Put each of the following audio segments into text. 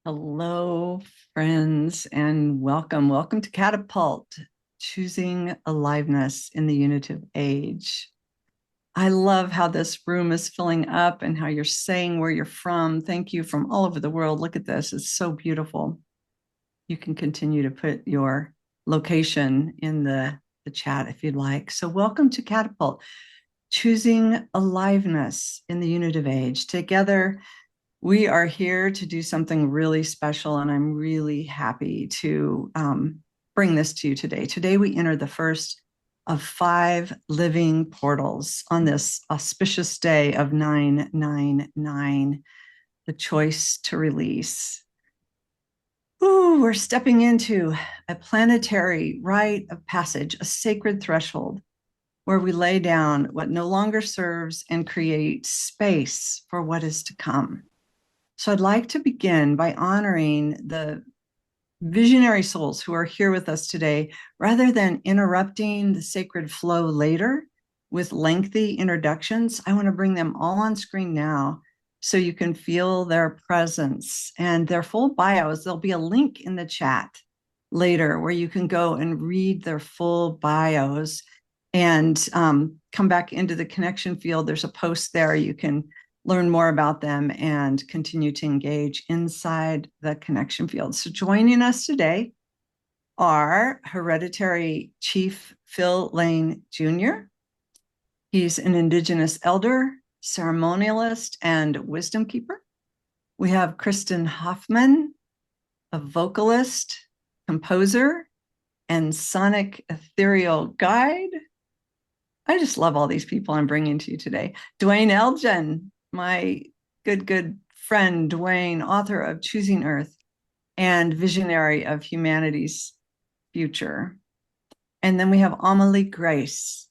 Hello, friends, and welcome. Welcome to Catapult, choosing aliveness in the unitive age. I love how this room is filling up and how you're saying where you're from. Thank you from all over the world. Look at this. It's so beautiful. You can continue to put your location in the chat if you'd like. So welcome to Catapult, choosing aliveness in the unitive age. Together, we are here to do something really special, and I'm really happy to bring this to you today. Today, we enter the first of 5 living portals on this auspicious day of 999, the choice to release. Ooh, we're stepping into a planetary rite of passage, a sacred threshold where we lay down what no longer serves and create space for what is to come. So I'd like to begin by honoring the visionary souls who are here with us today, rather than interrupting the sacred flow later with lengthy introductions. I want to bring them all on screen now so you can feel their presence and their full bios. There'll be a link in the chat later where you can go and read their full bios and come back into the connection field. There's a post there. You can learn more about them and continue to engage inside the connection field. So joining us today are Hereditary Chief Phil Lane Jr. He's an Indigenous elder, ceremonialist, and wisdom keeper. We have Kristin Hoffmann, a vocalist, composer, and sonic ethereal guide. I just love all these people I'm bringing to you today. Duane Elgin, my good friend Duane, author of Choosing Earth and visionary of humanity's future. And then we have Amma Grace,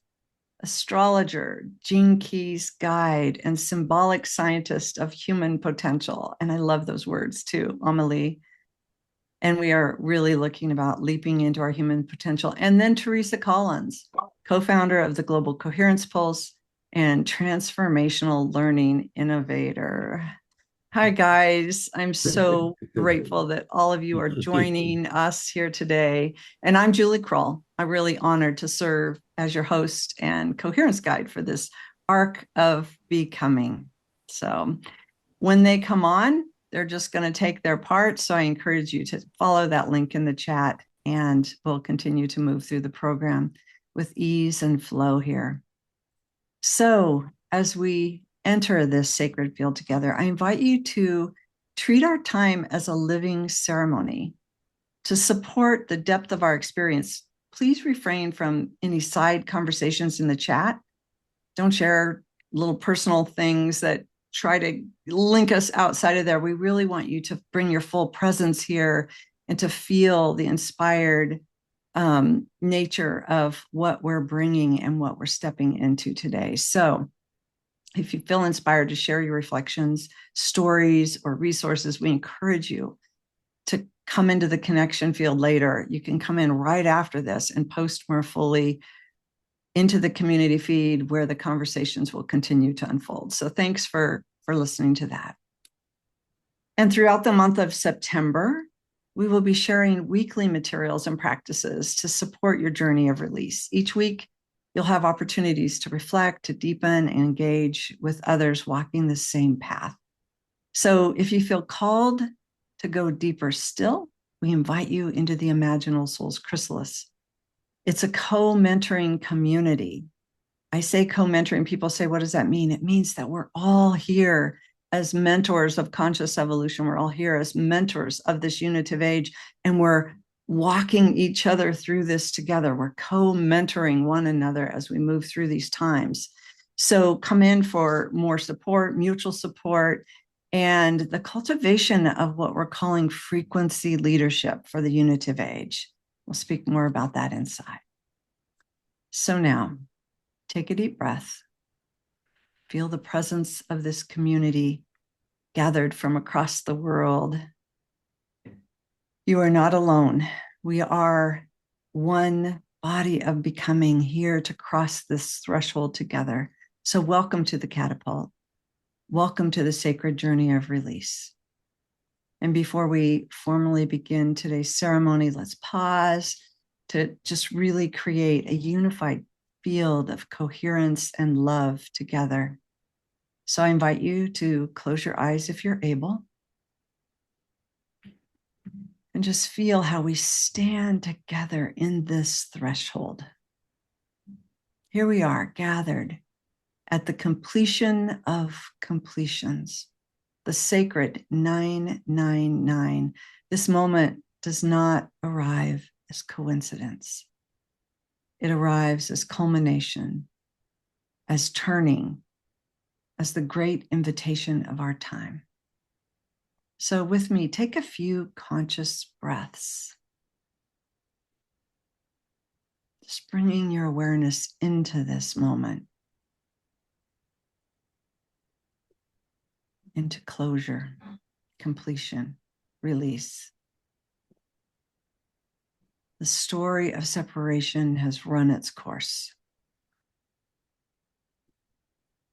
astrologer, Gene Keys guide, and symbolic scientist of human potential. And I love those words too, Amma. And we are really looking about leaping into our human potential. And then Teresa Collins, co-founder of the Global Coherence Pulse and transformational learning innovator. Hi, guys. I'm so grateful that all of you are joining us here today. And I'm Julie Krull. I'm really honored to serve as your host and coherence guide for this arc of becoming. So when they come on, they're just going to take their part. So I encourage you to follow that link in the chat, and we'll continue to move through the program with ease and flow here. So as we enter this sacred field together, I invite you to treat our time as a living ceremony. To support the depth of our experience, please refrain from any side conversations in the chat. Don't share little personal things that try to link us outside of there. We really want you to bring your full presence here and to feel the inspired nature of what we're bringing and what we're stepping into today. So if you feel inspired to share your reflections, stories, or resources, we encourage you to come into the connection field later. You can come in right after this and post more fully into the community feed where the conversations will continue to unfold. So thanks for listening to that. And throughout the month of September, we will be sharing weekly materials and practices to support your journey of release. Each week, you'll have opportunities to reflect, to deepen, and engage with others walking the same path. So if you feel called to go deeper still, we invite you into the Imaginal Souls Chrysalis. It's a co-mentoring community. I say co-mentoring, people say, what does that mean? It means that we're all here as mentors of conscious evolution. We're all here as mentors of this unitive age, and we're walking each other through this together. We're co-mentoring one another as we move through these times. So come in for more support, mutual support, and the cultivation of what we're calling frequency leadership for the unitive age. We'll speak more about that inside. So now, take a deep breath. Feel the presence of this community gathered from across the world. You are not alone. We are one body of becoming here to cross this threshold together. So welcome to the Catapult. Welcome to the sacred journey of release. And before we formally begin today's ceremony, let's pause to just really create a unified field of coherence and love together. So I invite you to close your eyes if you're able. And just feel how we stand together in this threshold. Here we are, gathered at the completion of completions, the sacred 999. This moment does not arrive as coincidence. It arrives as culmination, as turning, as the great invitation of our time. So with me, take a few conscious breaths. Just bringing your awareness into this moment, into closure, completion, release. The story of separation has run its course.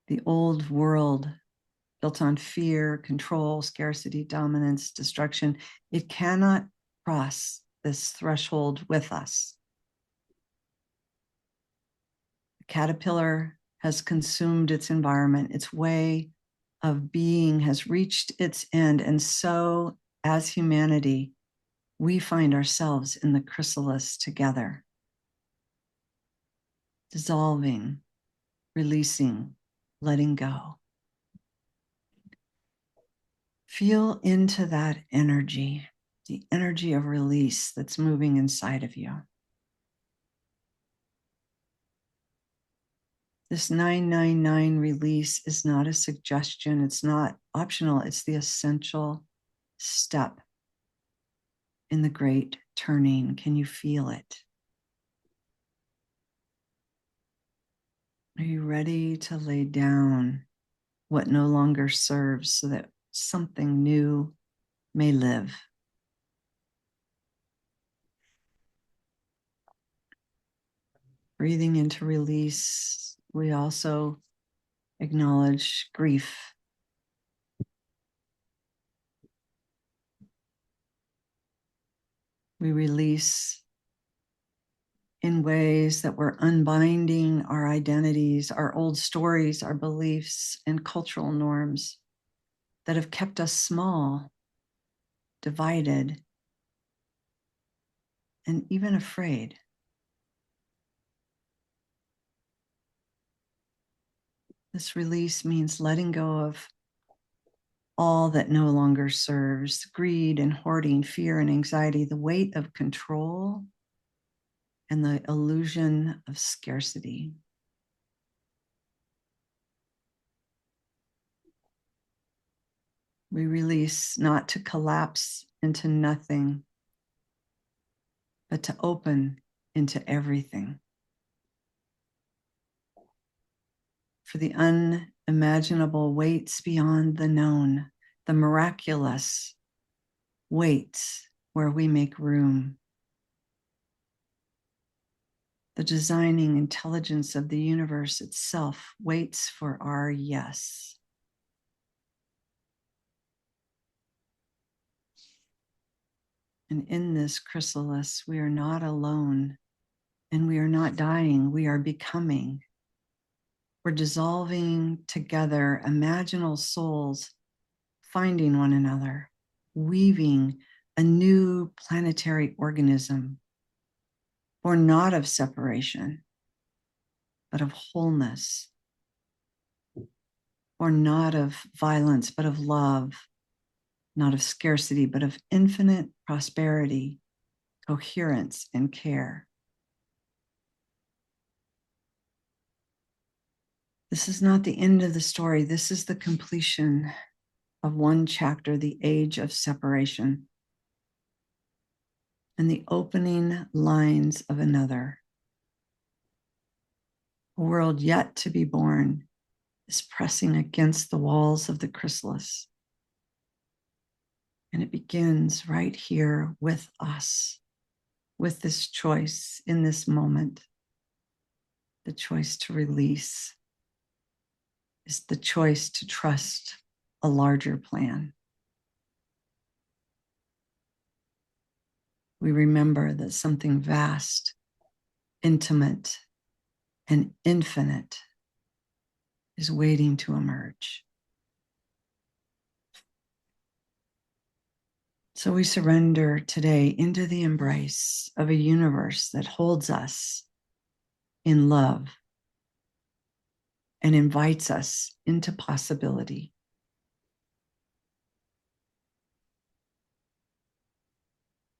The old world, built on fear, control, scarcity, dominance, destruction, it cannot cross this threshold with us. The caterpillar has consumed its environment. Its way of being has reached its end. And so, as humanity, we find ourselves in the chrysalis together, dissolving, releasing, letting go. Feel into that energy, the energy of release that's moving inside of you. This 999 release is not a suggestion. It's not optional. It's the essential step in the great turning. Can you feel it? Are you ready to lay down what no longer serves so that something new may live? Breathing into release, we also acknowledge grief. We release in ways that we're unbinding our identities, our old stories, our beliefs, and cultural norms that have kept us small, divided, and even afraid. This release means letting go of all that no longer serves, greed and hoarding, fear and anxiety, the weight of control, and the illusion of scarcity. We release not to collapse into nothing, but to open into everything. For the unimaginable waits beyond the known, the miraculous waits where we make room. The designing intelligence of the universe itself waits for our yes. And in this chrysalis, we are not alone and we are not dying, we are becoming. We're dissolving together, imaginal souls finding one another, weaving a new planetary organism, born not of separation, but of wholeness, born not of violence, but of love, not of scarcity, but of infinite prosperity, coherence, and care. This is not the end of the story. This is the completion of one chapter, the age of separation, and the opening lines of another. A world yet to be born is pressing against the walls of the chrysalis. And it begins right here with us, with this choice in this moment. The choice to release is the choice to trust a larger plan. we remember that something vast, intimate, and infinite is waiting to emerge. So we surrender today into the embrace of a universe that holds us in love and invites us into possibility.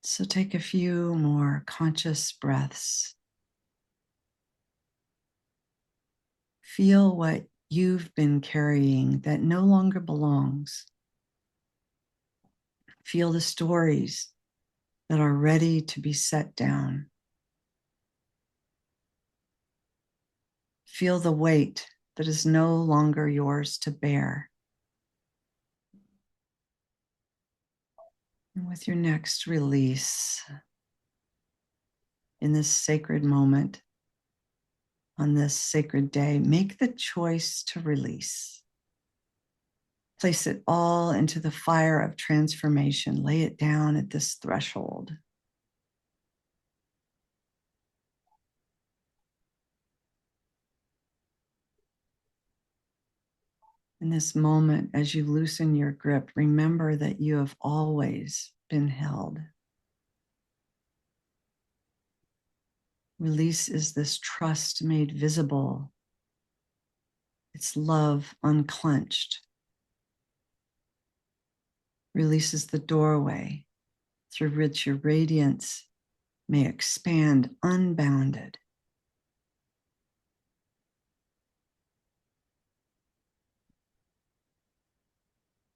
So take a few more conscious breaths. Feel what you've been carrying that no longer belongs. Feel the stories that are ready to be set down. Feel the weight that is no longer yours to bear. And with your next release, in this sacred moment, on this sacred day, make the choice to release. Place it all into the fire of transformation. Lay it down at this threshold. In this moment, as you loosen your grip, remember that you have always been held. Release is this trust made visible. It's love unclenched. Release is the doorway through which your radiance may expand unbounded.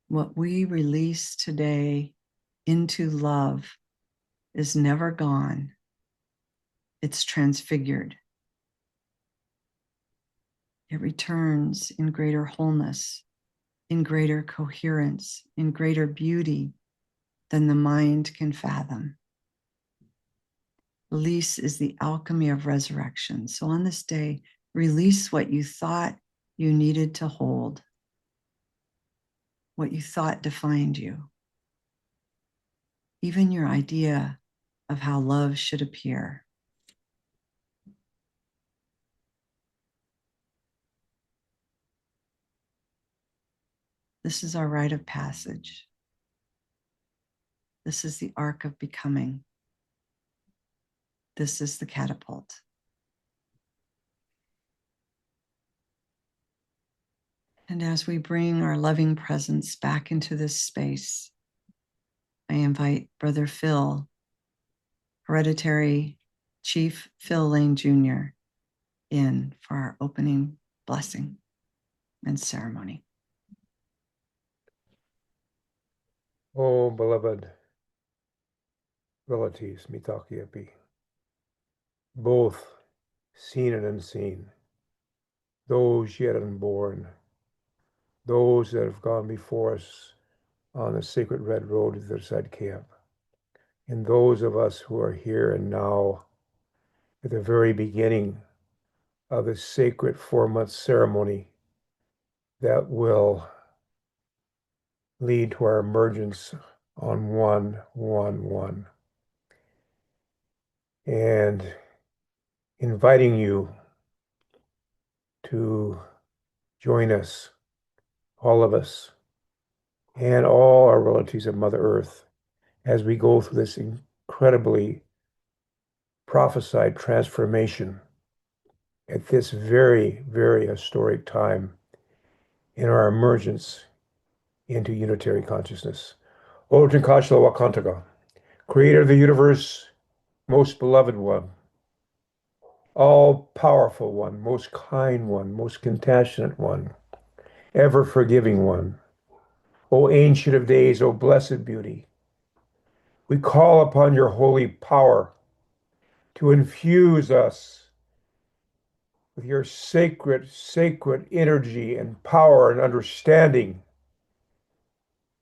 What we release today into love is never gone. It's transfigured. It returns in greater wholeness, in greater coherence, in greater beauty than the mind can fathom. Release is the alchemy of resurrection. So on this day, release what you thought you needed to hold, what you thought defined you, even your idea of how love should appear. This is our rite of passage. This is the arc of becoming. This is the catapult. And as we bring our loving presence back into this space, I invite Brother Phil, Hereditary Chief Phil Lane Jr., in for our opening blessing and ceremony. Oh, beloved relatives, mitakiapi, both seen and unseen, those yet unborn, those that have gone before us on the sacred red road to the side camp, and those of us who are here and now at the very beginning of the sacred 4-month ceremony that will lead to our emergence on 1-1-1. And inviting you to join us, all of us, and all our relatives of Mother Earth, as we go through this incredibly prophesied transformation at this very, very historic time in our emergence into unitary consciousness. O Tinkashla Wakantaga, creator of the universe, most beloved one, all powerful one, most kind one, most compassionate one, ever forgiving one. O ancient of days, O blessed beauty, we call upon your holy power to infuse us with your sacred, sacred energy and power and understanding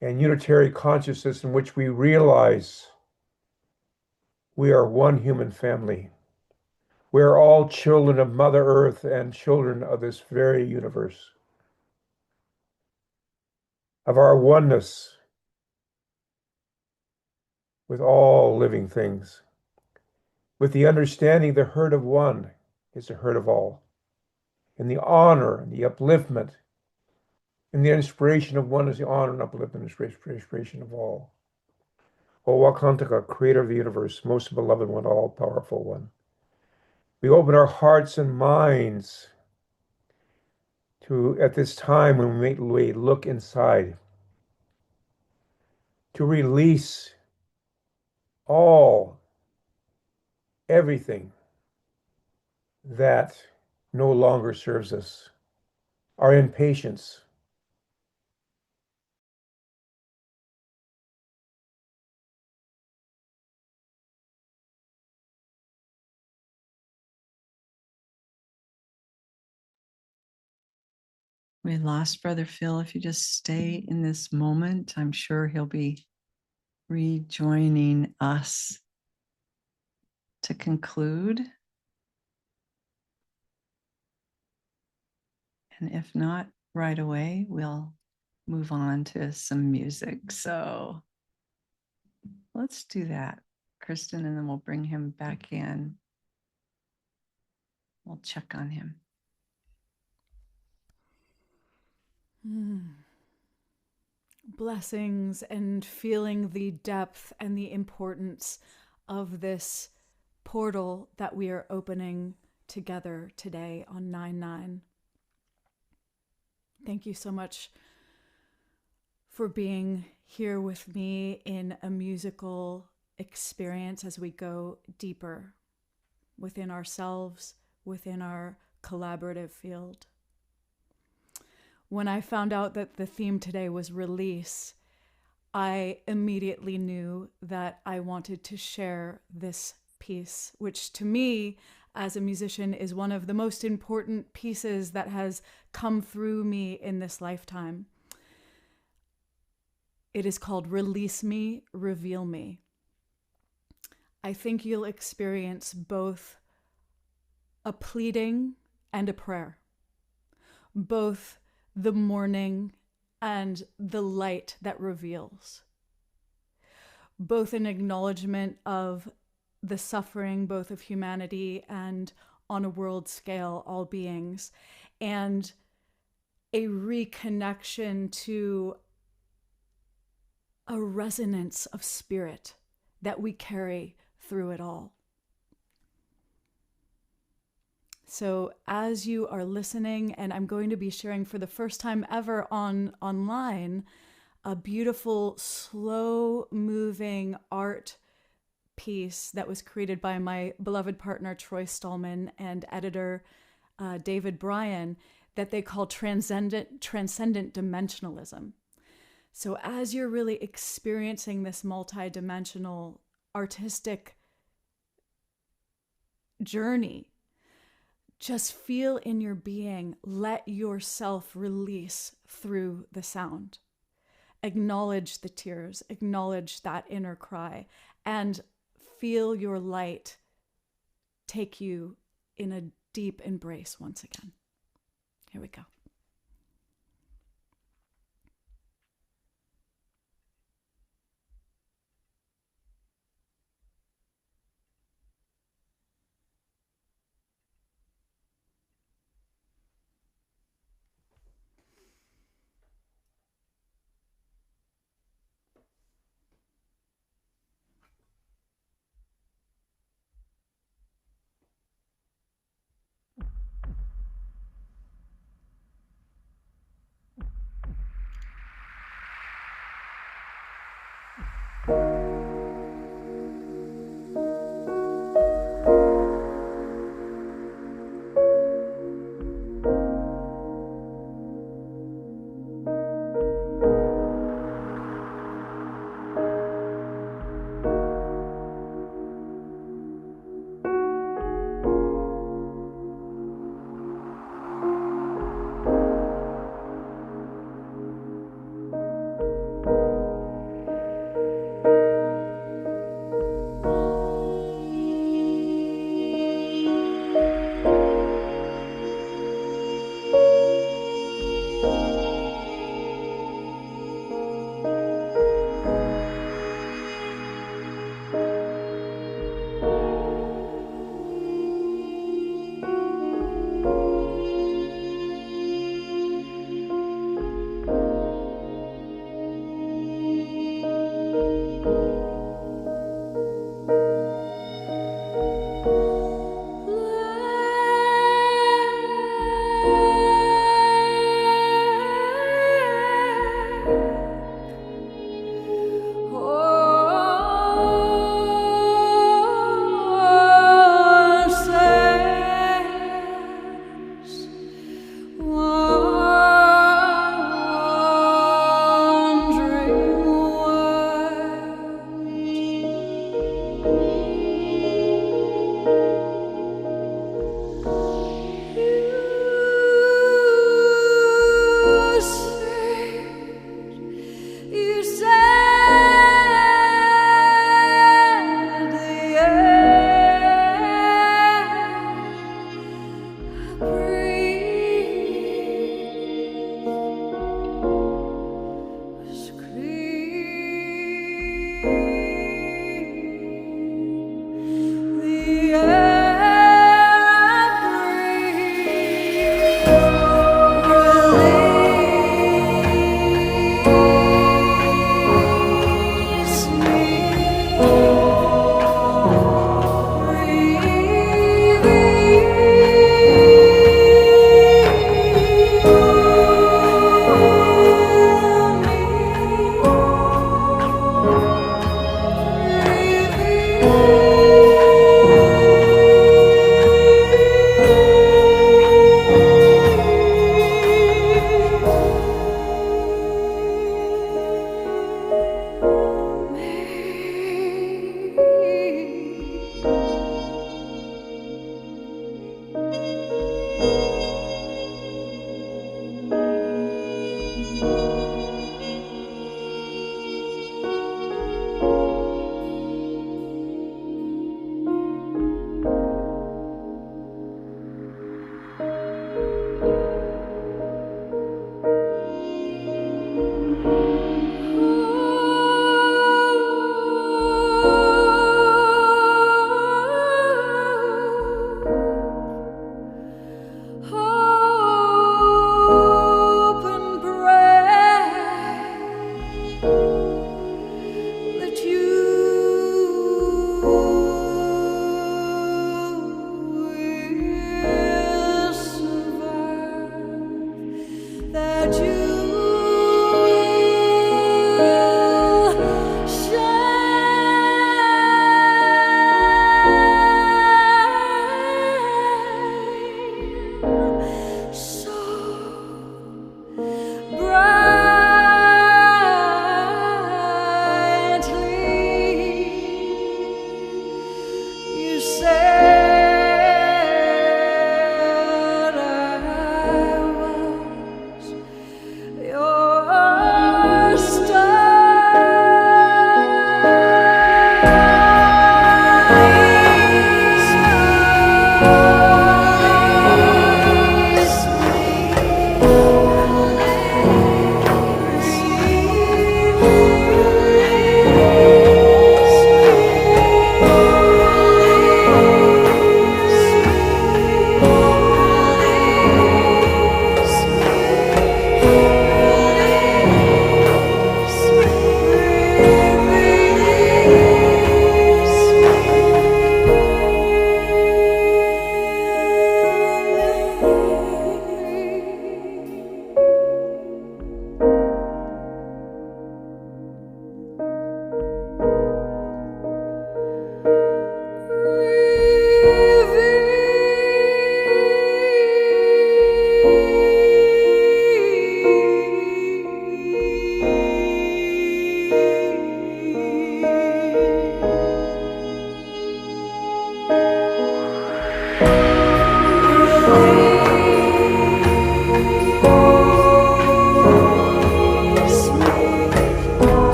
and unitary consciousness in which we realize we are one human family. We are all children of Mother Earth and children of this very universe. Of our oneness, with all living things, with the understanding the hurt of one is the hurt of all, and the honor and the upliftment and the inspiration of one is the honor and upliftment and inspiration of all. O Wakantaka, creator of the universe, most beloved one, all-powerful one, we open our hearts and minds to, at this time when we look inside, to release all, everything that no longer serves us, our impatience, We lost Brother Phil. If you just stay in this moment, I'm sure he'll be rejoining us to conclude. And if not right away, we'll move on to some music. So let's do that, Kristin, and then we'll bring him back in. We'll check on him. Blessings, and feeling the depth and the importance of this portal that we are opening together today on 9/9. Thank you so much for being here with me in a musical experience as we go deeper within ourselves, within our collaborative field. When I found out that the theme today was release, I immediately knew that I wanted to share this piece, which to me, as a musician, is one of the most important pieces that has come through me in this lifetime. It is called Release Me, Reveal Me. I think you'll experience both a pleading and a prayer, both the mourning and the light that reveals, both an acknowledgement of the suffering, both of humanity and on a world scale, all beings, and a reconnection to a resonance of spirit that we carry through it all. So as you are listening, and I'm going to be sharing for the first time ever online, a beautiful, slow-moving art piece that was created by my beloved partner, Troy Stallman, and editor, David Bryan, that they call transcendent dimensionalism. So as you're really experiencing this multi-dimensional artistic journey, just feel in your being, let yourself release through the sound. Acknowledge the tears, acknowledge that inner cry, and feel your light take you in a deep embrace once again. Here we go.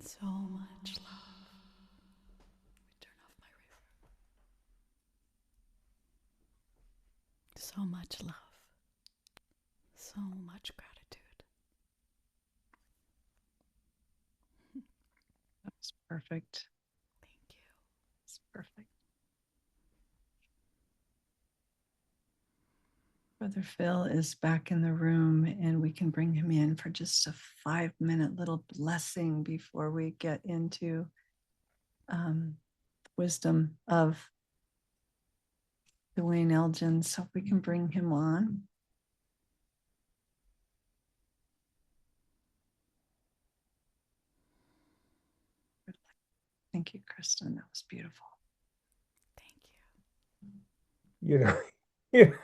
So much love. Turn off my reverb. So much love. So much gratitude. That's perfect. Thank you. It's perfect. Brother Phil is back in the room, and we can bring him in for just a 5-minute little blessing before we get into wisdom of Duane Elgin. So if we can bring him on. Thank you, Kristin. That was beautiful. Thank you.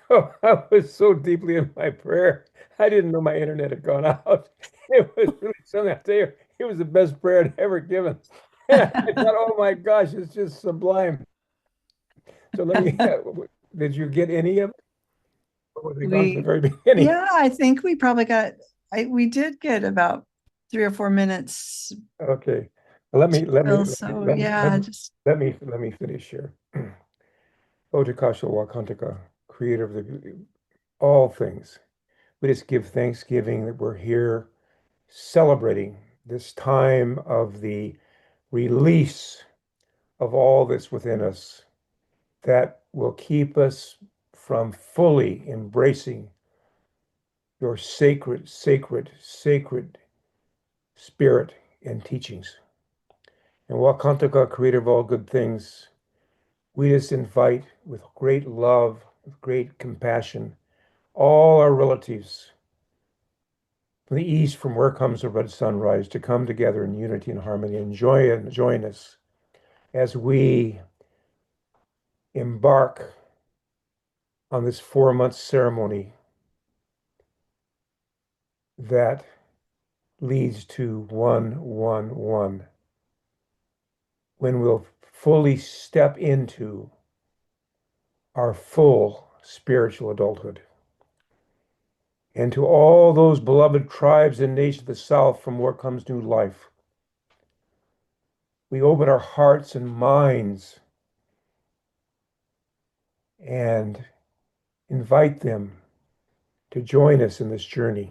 I was so deeply in my prayer. I didn't know my internet had gone out. It was really something. I tell you, it was the best prayer I'd ever given. And I thought, oh my gosh, it's just sublime. So let me, did you get any of it? Or was it gone from the very beginning? Yeah, I think we probably got, we did get about 3 or 4 minutes. Okay. Let me finish here. Otakasha Wakantaka, creator of all things. We just give thanksgiving that we're here celebrating this time of the release of all that's within us that will keep us from fully embracing your sacred, sacred, sacred spirit and teachings. And Wakantaka, creator of all good things, we just invite with great love, with great compassion, all our relatives from the east, from where comes the red sunrise, to come together in unity and harmony and join us as we embark on this 4-month ceremony that leads to 111, when we'll fully step into our full spiritual adulthood. And to all those beloved tribes and nations of the South from where comes new life, we open our hearts and minds and invite them to join us in this journey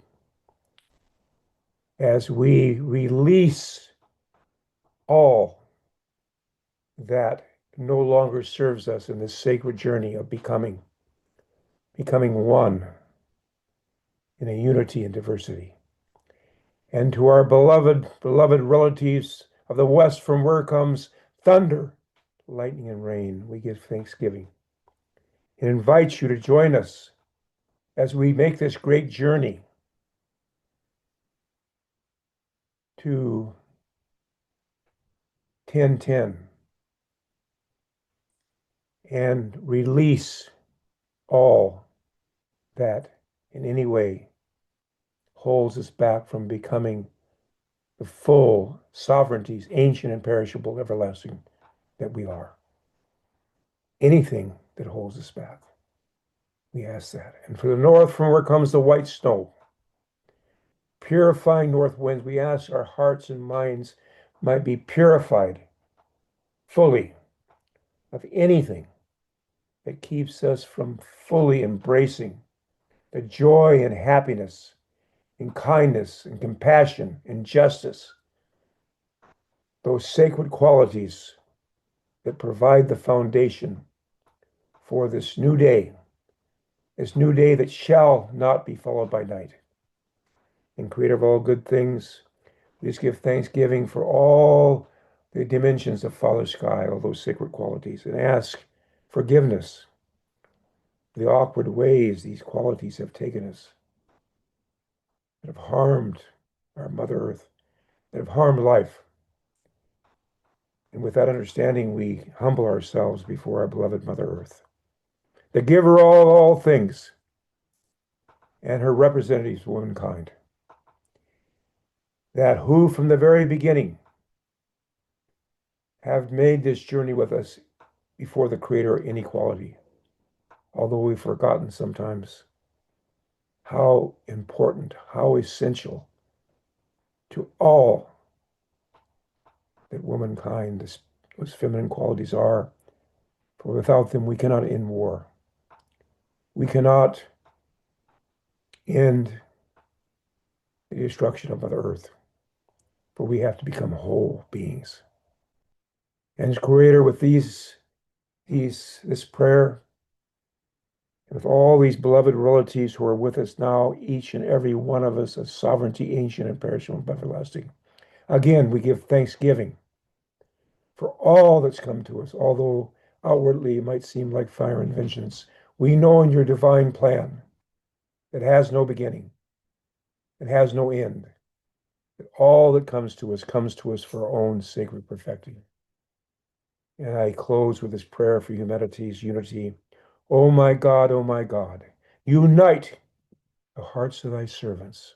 as we release all that no longer serves us in this sacred journey of becoming one in a unity and diversity. And to our beloved relatives of the West, from where comes thunder, lightning, and rain, we give thanksgiving and invite you to join us as we make this great journey to 1010 and release all that in any way holds us back from becoming the full sovereignties, ancient and perishable, everlasting, that we are. Anything that holds us back, we ask that. And for the north, from where comes the white snow, purifying north winds, we ask our hearts and minds might be purified fully of anything that keeps us from fully embracing the joy and happiness and kindness and compassion and justice, those sacred qualities that provide the foundation for this new day that shall not be followed by night. And creator of all good things, we just give thanksgiving for all the dimensions of Father Sky, all those sacred qualities, and ask forgiveness for the awkward ways these qualities have taken us, that have harmed our Mother Earth, that have harmed life. And with that understanding, we humble ourselves before our beloved Mother Earth, the giver of all things, and her representatives, womankind, that who from the very beginning have made this journey with us before the creator inequality, although we've forgotten sometimes how important, how essential to all that womankind, those feminine qualities are. For without them, we cannot end war. We cannot end the destruction of Mother Earth, for we have to become whole beings. And as Creator, with this prayer, with all these beloved relatives who are with us now, each and every one of us, of sovereignty, ancient and perishable and everlasting. Again, we give thanksgiving for all that's come to us, although outwardly it might seem like fire and vengeance. We know in your divine plan that has no beginning, it has no end, that all that comes to us for our own sacred perfecting. And I close with this prayer for humanity's unity. O my God, unite the hearts of thy servants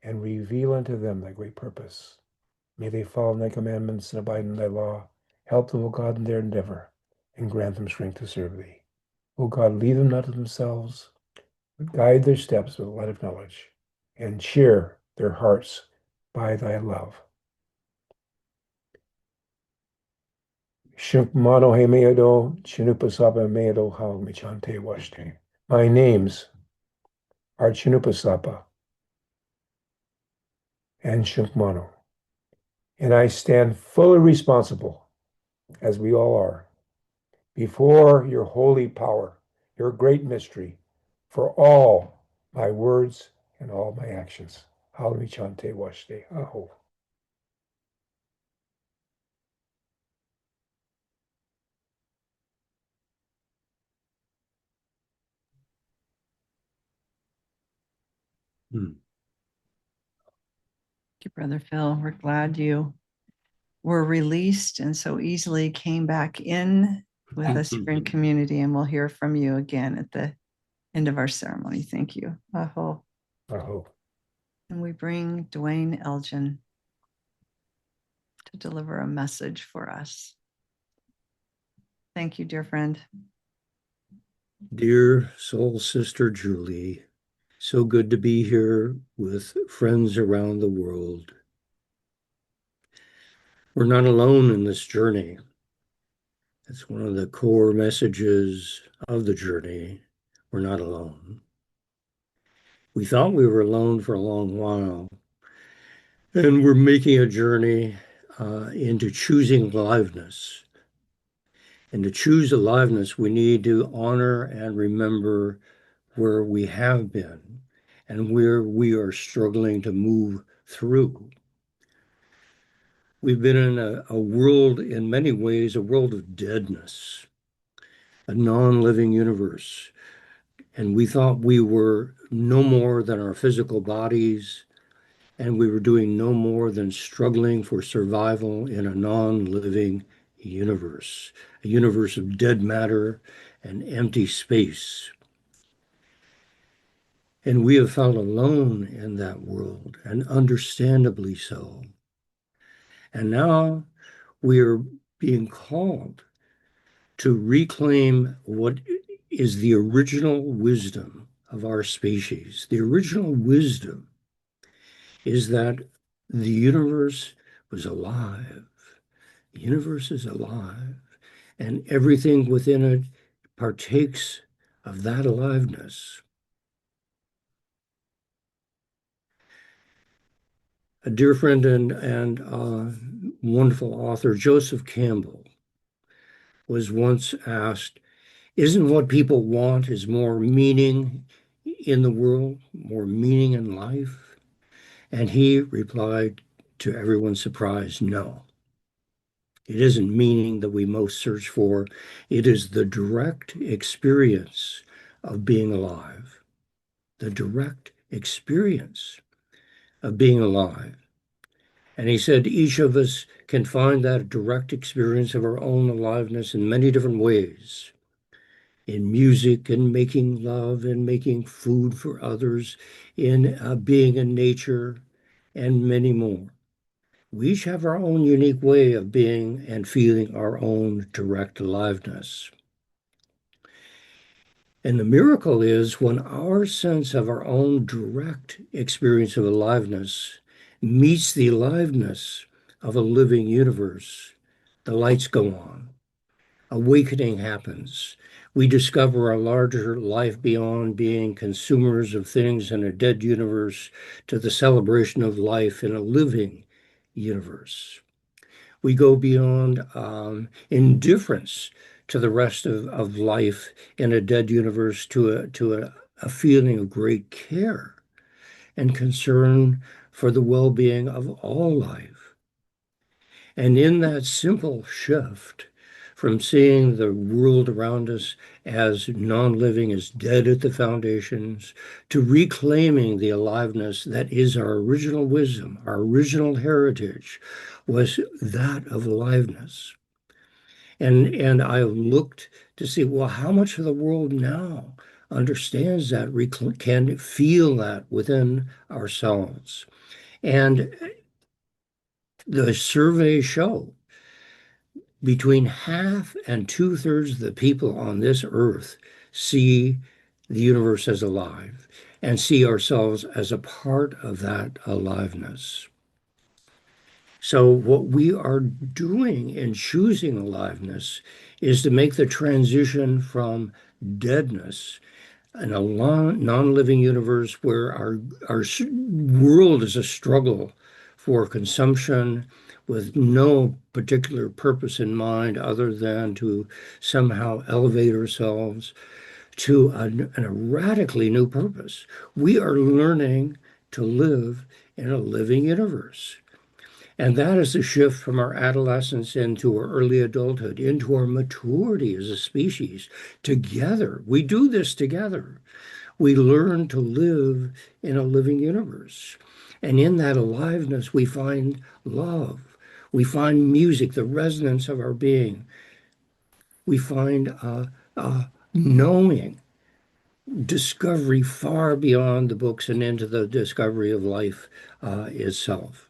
and reveal unto them thy great purpose. May they follow thy commandments and abide in thy law. Help them, O God, in their endeavor, and grant them strength to serve thee. O God, lead them not to themselves, but guide their steps with the light of knowledge, and cheer their hearts by thy love. Shukmano hemeado, Chinupasapa meado halmichante washte. My names are Chinupasapa and Shukmano, and I stand fully responsible, as we all are, before your holy power, your great mystery, for all my words and all my actions. Halmichante washte. Aho. Thank you, Brother Phil. We're glad you were released and so easily came back in with us here in community, and we'll hear from you again at the end of our ceremony. Thank you. Aho. Aho. And we bring Duane Elgin to deliver a message for us. Thank you, dear friend. Dear soul sister Julie, so good to be here with friends around the world. We're not alone in this journey. It's one of the core messages of the journey. We're not alone. We thought we were alone for a long while, and we're making a journey into choosing aliveness. And to choose aliveness, we need to honor and remember where we have been and where we are struggling to move through. We've been in a world, in many ways, a world of deadness, a non-living universe. And we thought we were no more than our physical bodies, and we were doing no more than struggling for survival in a non-living universe, a universe of dead matter and empty space. And we have felt alone in that world, and understandably so. And now we are being called to reclaim what is the original wisdom of our species. The original wisdom is that the universe was alive. The universe is alive, and everything within it partakes of that aliveness. A dear friend and wonderful author, Joseph Campbell, was once asked, isn't what people want is more meaning in the world, more meaning in life? And he replied, to everyone's surprise, no. It isn't meaning that we most search for. It is the direct experience of being alive, the direct experience of being alive. And he said each of us can find that direct experience of our own aliveness in many different ways. In music, and making love, and making food for others, in being in nature, and many more. We each have our own unique way of being and feeling our own direct aliveness. And the miracle is when our sense of our own direct experience of aliveness meets the aliveness of a living universe, the lights go on. Awakening happens. We discover a larger life beyond being consumers of things in a dead universe to the celebration of life in a living universe. We go beyond indifference to the rest of life in a dead universe to a feeling of great care and concern for the well-being of all life. And in that simple shift from seeing the world around us as non-living, as dead at the foundations, to reclaiming the aliveness that is our original wisdom, our original heritage, was that of aliveness. And I looked to see, well, how much of the world now understands that, can feel that within ourselves. And the surveys show between half and two-thirds of the people on this earth see the universe as alive and see ourselves as a part of that aliveness. So what we are doing in choosing aliveness is to make the transition from deadness in a non-living universe where our world is a struggle for consumption with no particular purpose in mind other than to somehow elevate ourselves to a radically new purpose. We are learning to live in a living universe. And that is the shift from our adolescence into our early adulthood, into our maturity as a species. Together, we do this together. We learn to live in a living universe. And in that aliveness, we find love. We find music, the resonance of our being. We find knowing, discovery far beyond the books and into the discovery of life itself.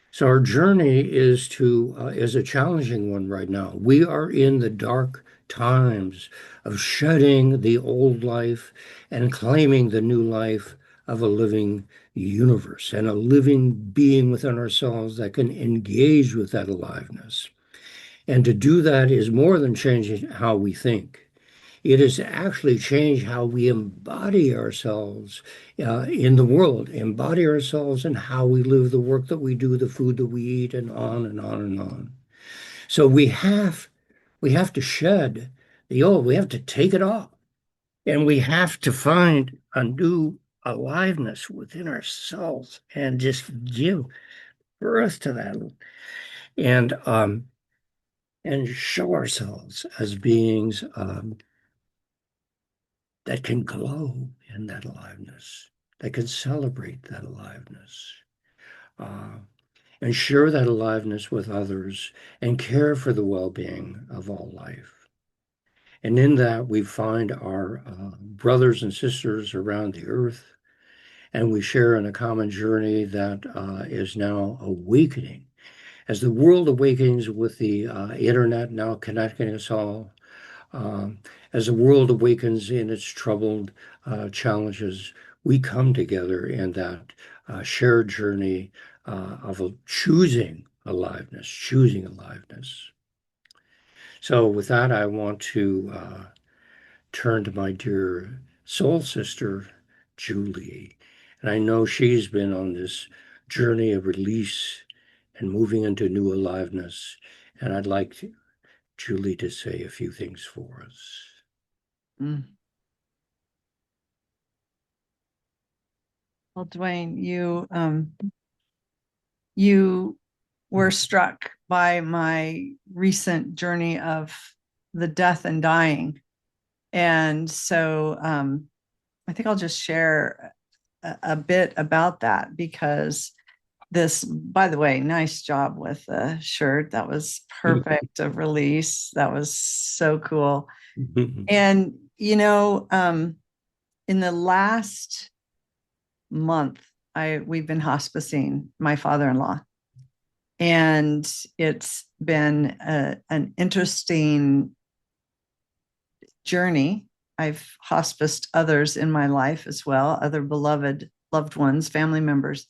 So our journey is a challenging one right now. We are in the dark times of shedding the old life and claiming the new life of a living universe and a living being within ourselves that can engage with that aliveness. And to do that is more than changing how we think. It is actually change how we embody ourselves in the world, embody ourselves in how we live, the work that we do, the food that we eat, and on and on and on. So we have to shed the old. We have to take it off, and we have to find a new aliveness within ourselves and just give birth to that, and show ourselves as beings that can glow in that aliveness, that can celebrate that aliveness, and share that aliveness with others and care for the well-being of all life. And in that, we find our brothers and sisters around the earth, and we share in a common journey that is now awakening. As the world awakens with the internet now connecting us all, as the world awakens in its troubled challenges, we come together in that shared journey of choosing aliveness, choosing aliveness. So with that, I want to turn to my dear soul sister, Julie. And I know she's been on this journey of release and moving into new aliveness. And I'd like Julie to say a few things for us. Mm. Well, Duane, you were struck by my recent journey of the death and dying. And so I think I'll just share a bit about that, because this, by the way, nice job with the shirt. That was perfect of release. That was so cool. And, in the last month, we've been hospicing my father-in-law. And it's been an interesting journey. I've hospiced others in my life as well, other beloved loved ones, family members.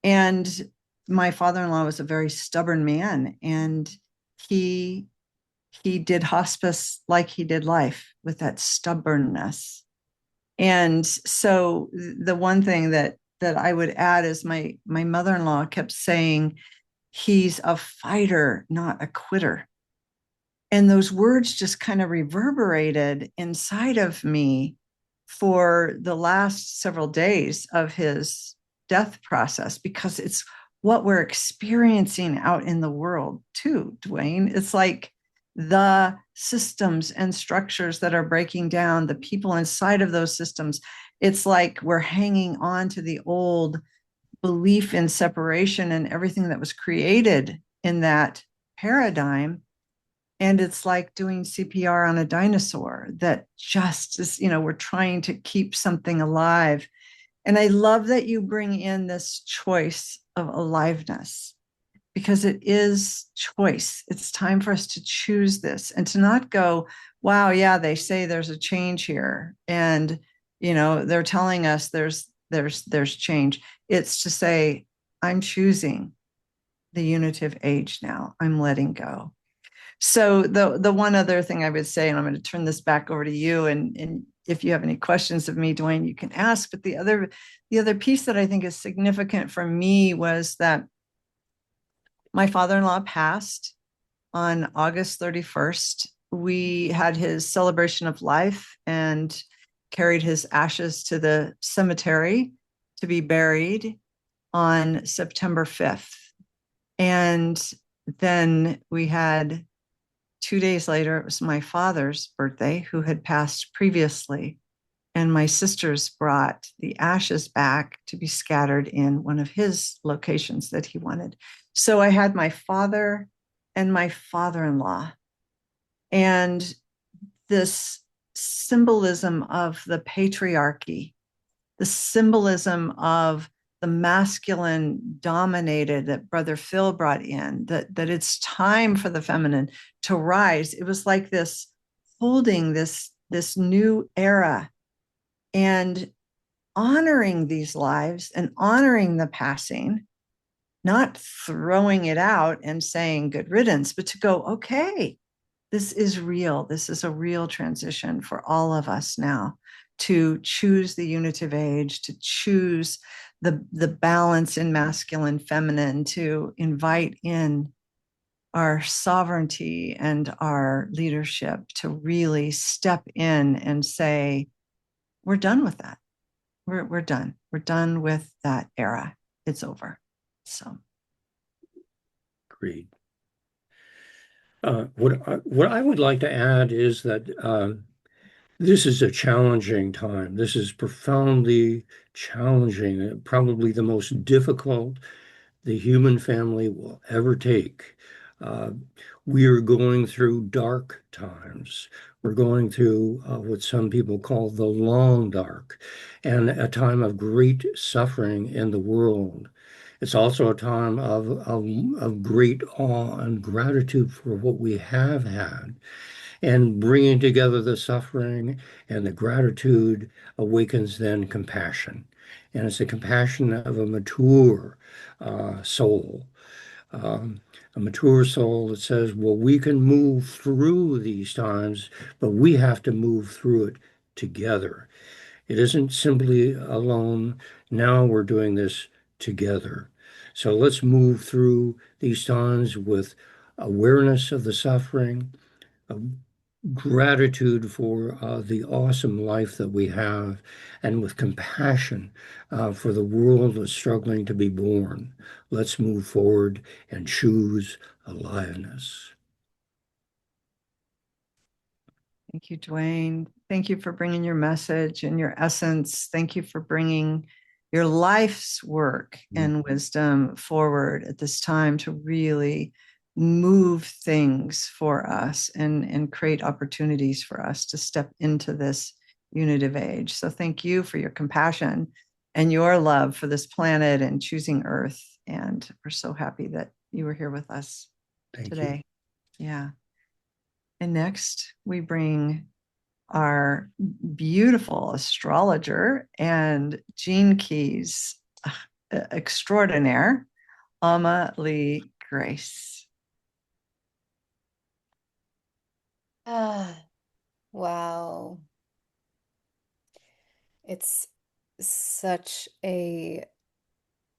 And my father-in-law was a very stubborn man, and he did hospice like he did life, with that stubbornness. And so the one thing that I would add is my mother-in-law kept saying, he's a fighter, not a quitter. And those words just kind of reverberated inside of me for the last several days of his death process, because it's what we're experiencing out in the world too, Duane. It's like the systems and structures that are breaking down, the people inside of those systems. It's like we're hanging on to the old belief in separation and everything that was created in that paradigm. And it's like doing CPR on a dinosaur that just is, we're trying to keep something alive. And I love that you bring in this choice of aliveness, because it is choice. It's time for us to choose this and to not go, wow, yeah, they say there's a change here. And, they're telling us there's change. It's to say, I'm choosing the unitive age now. I'm letting go. So the one other thing I would say, and I'm going to turn this back over to you, and if you have any questions of me, Duane, you can ask. But the other piece that I think is significant for me was that my father-in-law passed on August 31st. We had his celebration of life and carried his ashes to the cemetery to be buried on September 5th. And then we had 2 days later, it was my father's birthday, who had passed previously. And my sisters brought the ashes back to be scattered in one of his locations that he wanted. So I had my father and my father-in-law. And this symbolism of the patriarchy, the symbolism of the masculine dominated that Brother Phil brought in, that it's time for the feminine to rise. It was like this holding this new era and honoring these lives and honoring the passing, not throwing it out and saying good riddance, but to go, okay, this is real. This is a real transition for all of us now, to choose the unitive age, to choose the balance in masculine, feminine, to invite in our sovereignty and our leadership, to really step in and say, we're done with that. We're done. We're done with that era. It's over. So. Agreed. What I would like to add is that this is a challenging time. This is profoundly challenging, probably the most difficult the human family will ever take. Uh, we are going through dark times. We're going through what some people call the long dark, and a time of great suffering in the world. It's also a time of great awe and gratitude for what we have had. And bringing together the suffering and the gratitude awakens then compassion. And it's the compassion of a mature soul, a mature soul that says, well, we can move through these times, but we have to move through it together. It isn't simply alone. Now we're doing this together. So let's move through these times with awareness of the suffering, gratitude for the awesome life that we have, and with compassion for the world that's struggling to be born. Let's move forward and choose aliveness. Thank you, Duane. Thank you for bringing your message and your essence. Thank you for bringing your life's work and wisdom forward at this time to really move things for us and create opportunities for us to step into this unitive age. So thank you for your compassion and your love for this planet and choosing Earth. And we're so happy that you were here with us today. Yeah. And next, we bring our beautiful astrologer and gene keys extraordinaire, Amma Lee Grace. Wow. It's such a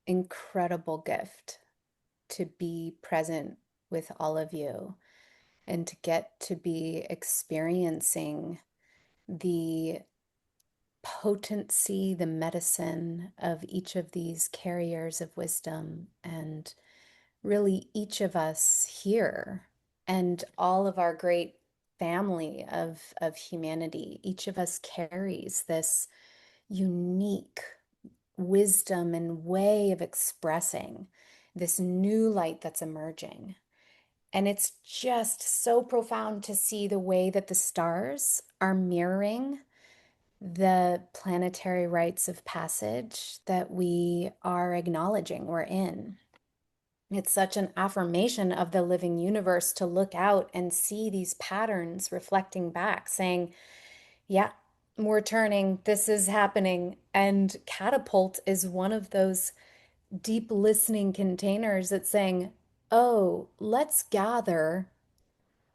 incredible gift to be present with all of you and to get to be experiencing the potency, the medicine of each of these carriers of wisdom, and really each of us here and all of our great family of humanity. Each of us carries this unique wisdom and way of expressing this new light that's emerging. And it's just so profound to see the way that the stars are mirroring the planetary rites of passage that we are acknowledging we're in. It's such an affirmation of the living universe to look out and see these patterns reflecting back, saying, yeah, we're turning, this is happening. And Catapult is one of those deep listening containers that's saying, oh, let's gather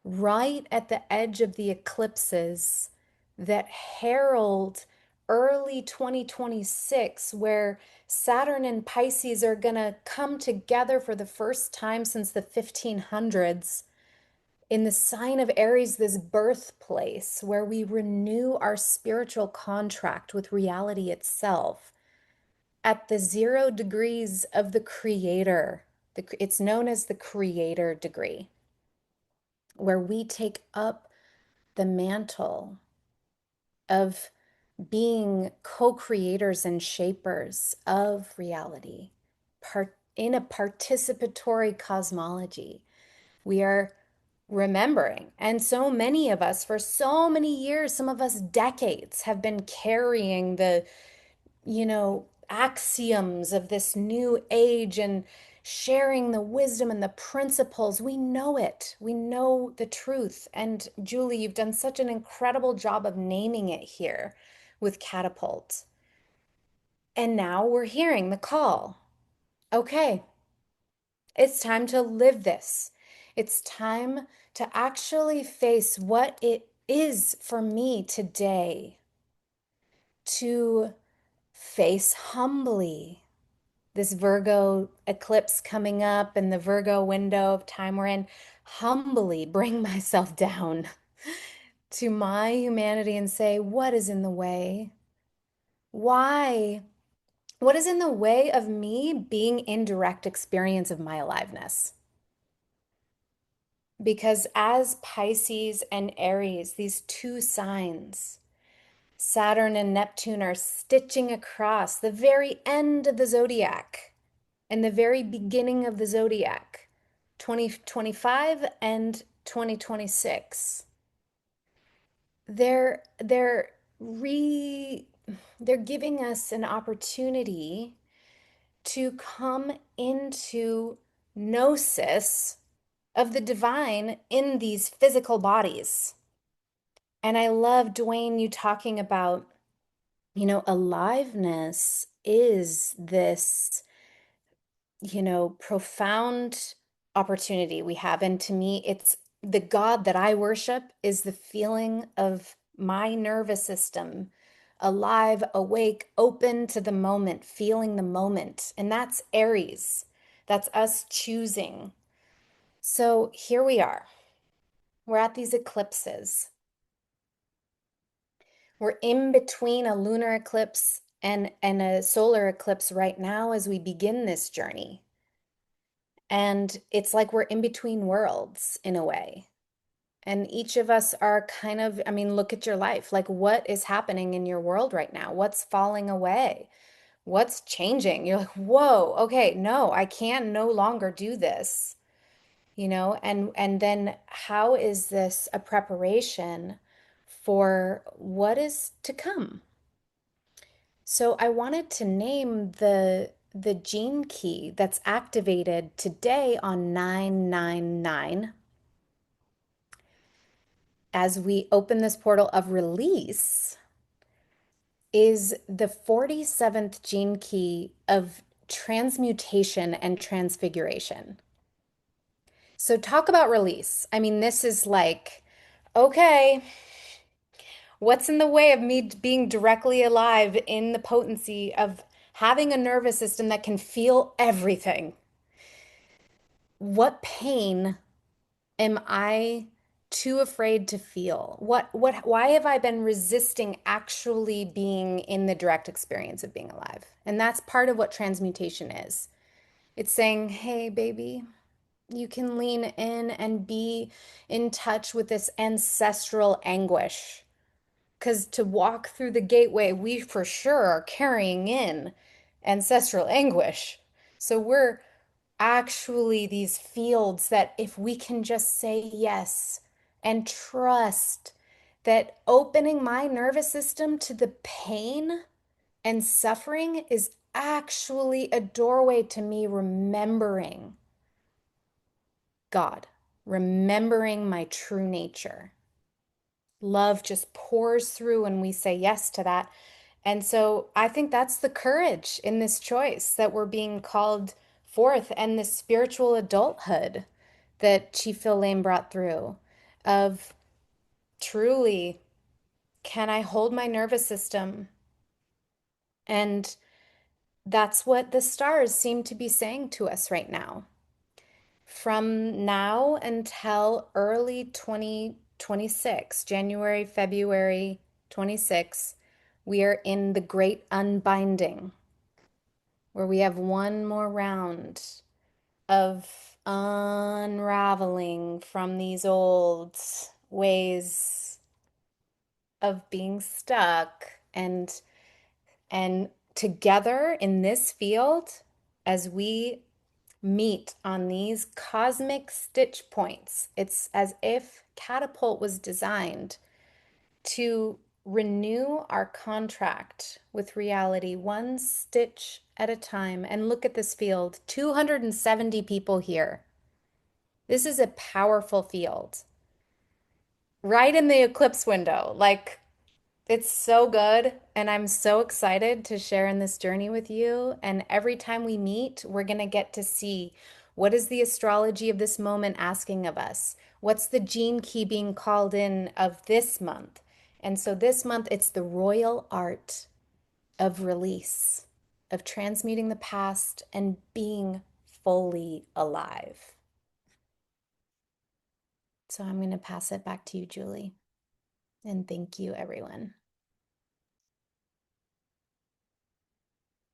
right at the edge of the eclipses that herald early 2026, where Saturn and Pisces are going to come together for the first time since the 1500s in the sign of Aries, this birthplace where we renew our spiritual contract with reality itself at the 0 degrees of the creator. It's known as the creator degree, where we take up the mantle of being co-creators and shapers of reality, in a participatory cosmology. We are remembering, and so many of us, for so many years, some of us decades, have been carrying the axioms of this new age and sharing the wisdom and the principles. We know it. We know the truth. And Julie, you've done such an incredible job of naming it here with Catapult. And now we're hearing the call. Okay, it's time to live this. It's time to actually face what it is for me today to face humbly this Virgo eclipse coming up and the Virgo window of time we're in, humbly bring myself down to my humanity and say, what is in the way? Why? What is in the way of me being in direct experience of my aliveness? Because as Pisces and Aries, these two signs, Saturn and Neptune, are stitching across the very end of the zodiac and the very beginning of the zodiac, 2025 and 2026. They're giving us an opportunity to come into gnosis of the divine in these physical bodies. And I love, Duane, you talking about, aliveness is this, profound opportunity we have. And to me, it's the God that I worship is the feeling of my nervous system alive, awake, open to the moment, feeling the moment. And that's Aries. That's us choosing. So here we are. We're at these eclipses. We're in between a lunar eclipse and a solar eclipse right now as we begin this journey. And it's like we're in between worlds in a way. And each of us are kind of, look at your life. Like, what is happening in your world right now? What's falling away? What's changing? You're like, whoa, okay, no, I can no longer do this. And then how is this a preparation for what is to come? So I wanted to name the gene key that's activated today on 999 as we open this portal of release is the 47th gene key of transmutation and transfiguration. So talk about release. I mean, this is like, okay, what's in the way of me being directly alive in the potency of having a nervous system that can feel everything? What pain am I too afraid to feel? Why have I been resisting actually being in the direct experience of being alive? And that's part of what transmutation is. It's saying, hey, baby, you can lean in and be in touch with this ancestral anguish. Because to walk through the gateway, we for sure are carrying in ancestral anguish. So we're actually these fields that if we can just say yes and trust that opening my nervous system to the pain and suffering is actually a doorway to me remembering God, remembering my true nature. Love just pours through when we say yes to that. And so I think that's the courage in this choice that we're being called forth, and this spiritual adulthood that Chief Phil Lane brought through of truly, can I hold my nervous system? And that's what the stars seem to be saying to us right now. From now until early 2026, January, February 26, we are in the great unbinding, where we have one more round of unraveling from these old ways of being stuck, and together in this field, as we meet on these cosmic stitch points, it's as if Catapult was designed to renew our contract with reality one stitch at a time. And look at this field, 270 people here. This is a powerful field. Right in the eclipse window. Like, it's so good. And I'm so excited to share in this journey with you. And every time we meet, we're going to get to see, what is the astrology of this moment asking of us? What's the gene key being called in of this month? And so this month, it's the royal art of release, of transmuting the past and being fully alive. So I'm going to pass it back to you, Julie. And thank you, everyone.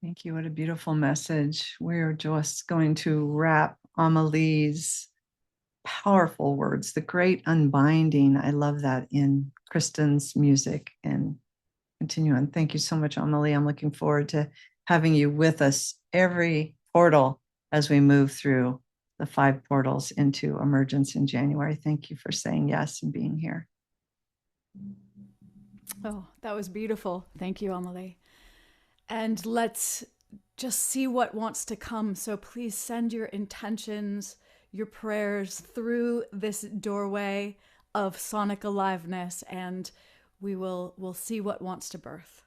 Thank you. What a beautiful message. We're just going to wrap Amalie's powerful words, the great unbinding. I love that in Kristin's music, and continue on. Thank you so much, Amalie. I'm looking forward to having you with us every portal as we move through the 5 portals into emergence in January. Thank you for saying yes and being here. Oh, that was beautiful. Thank you, Amalie. And let's just see what wants to come. So please send your intentions, your prayers through this doorway of sonic aliveness, and we'll see what wants to birth.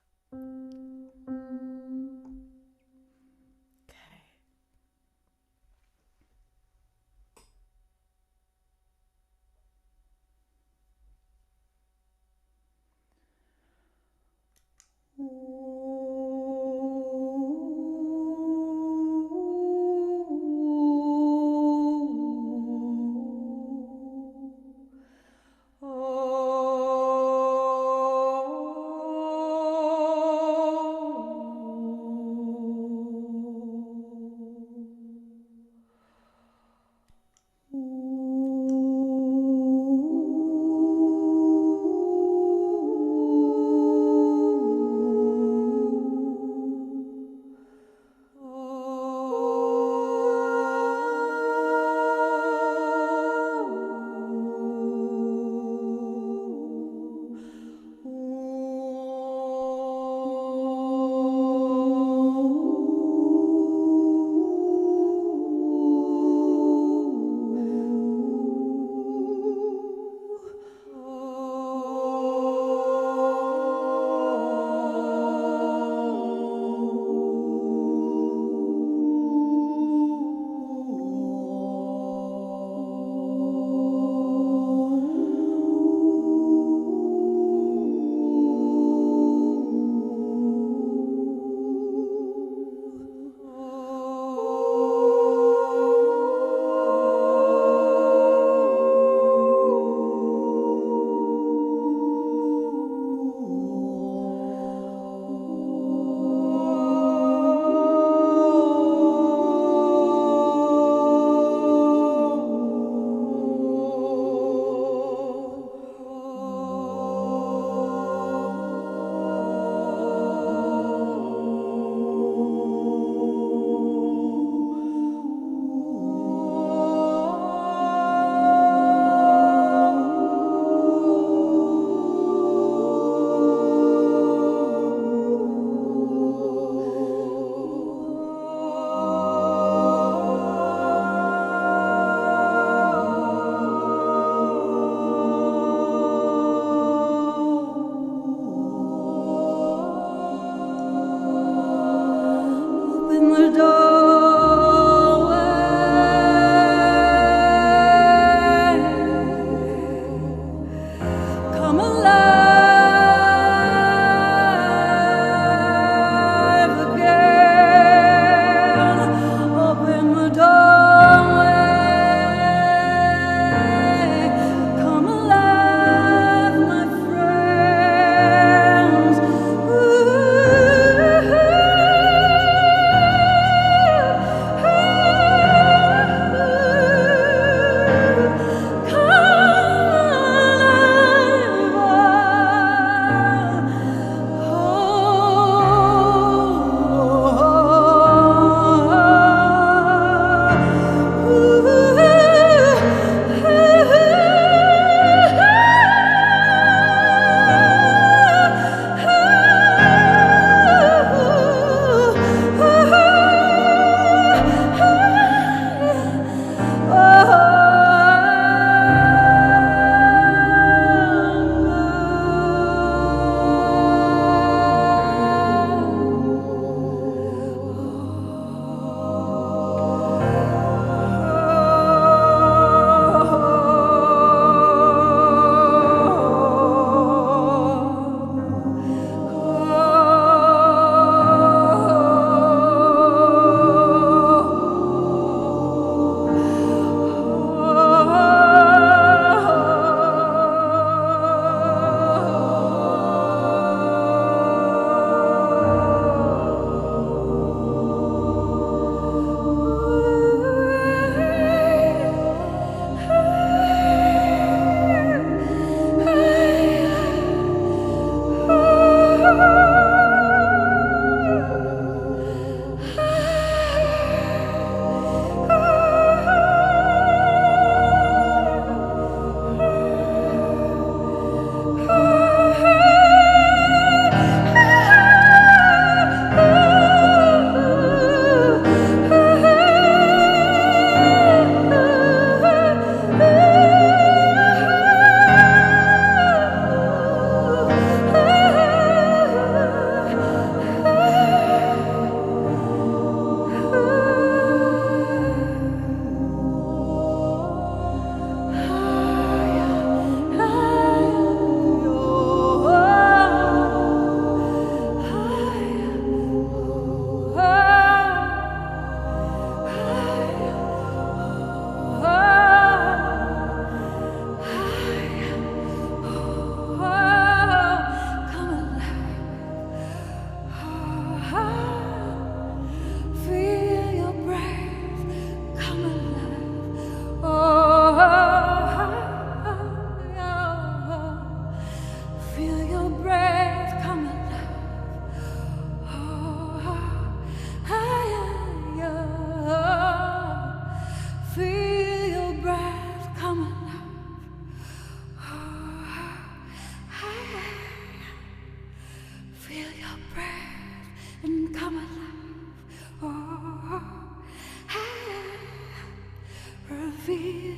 feel,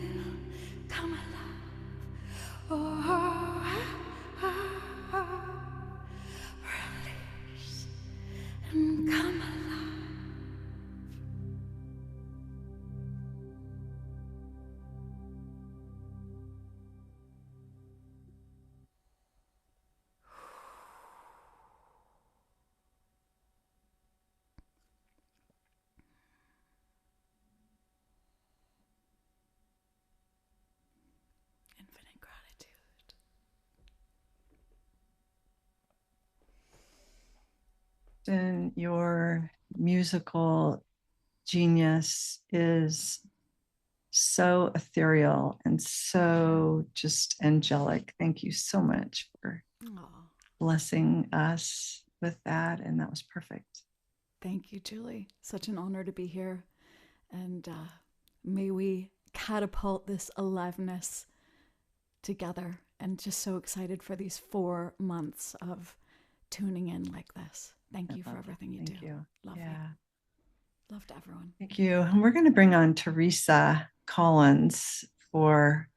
come alive. Oh, release and come alive. Infinite gratitude. And your musical genius is so ethereal and so just angelic. Thank you so much for Aw, blessing us with that. And that was perfect. thank you, Julie. Such an honor to be here. And may we catapult this aliveness together. And just so excited for these 4 months of tuning in like this. Thank you for everything you do. Thank you. Love Yeah. you. Love to everyone. Thank you. And we're going to bring on Teresa Collins for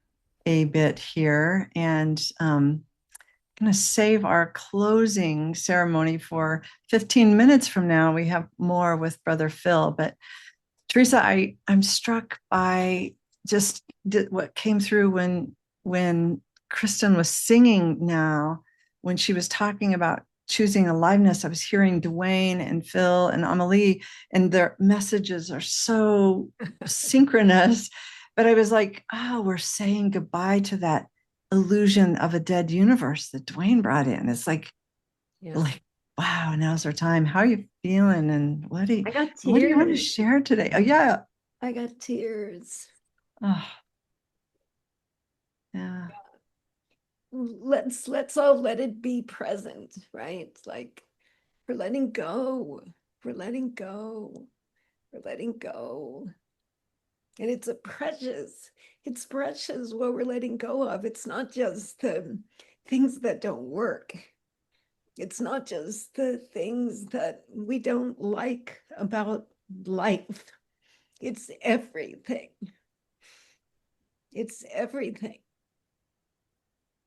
a bit here. And going to save our closing ceremony for 15 minutes from now. We have more with Brother Phil. But Teresa, I'm struck by just what came through when Kristin was singing now, when she was talking about choosing aliveness. I was hearing Duane and Phil and Amelie, and their messages are so synchronous. But I was like, oh, we're saying goodbye to that illusion of a dead universe that Duane brought in. It's like, wow, now's our time. How are you feeling? And what do you want to share today? Oh, yeah. I got tears. Oh, yeah. Let's all let it be present, right? Like we're letting go. We're letting go. We're letting go. And it's precious what we're letting go of. It's not just the things that don't work. It's not just the things that we don't like about life. It's everything. It's everything.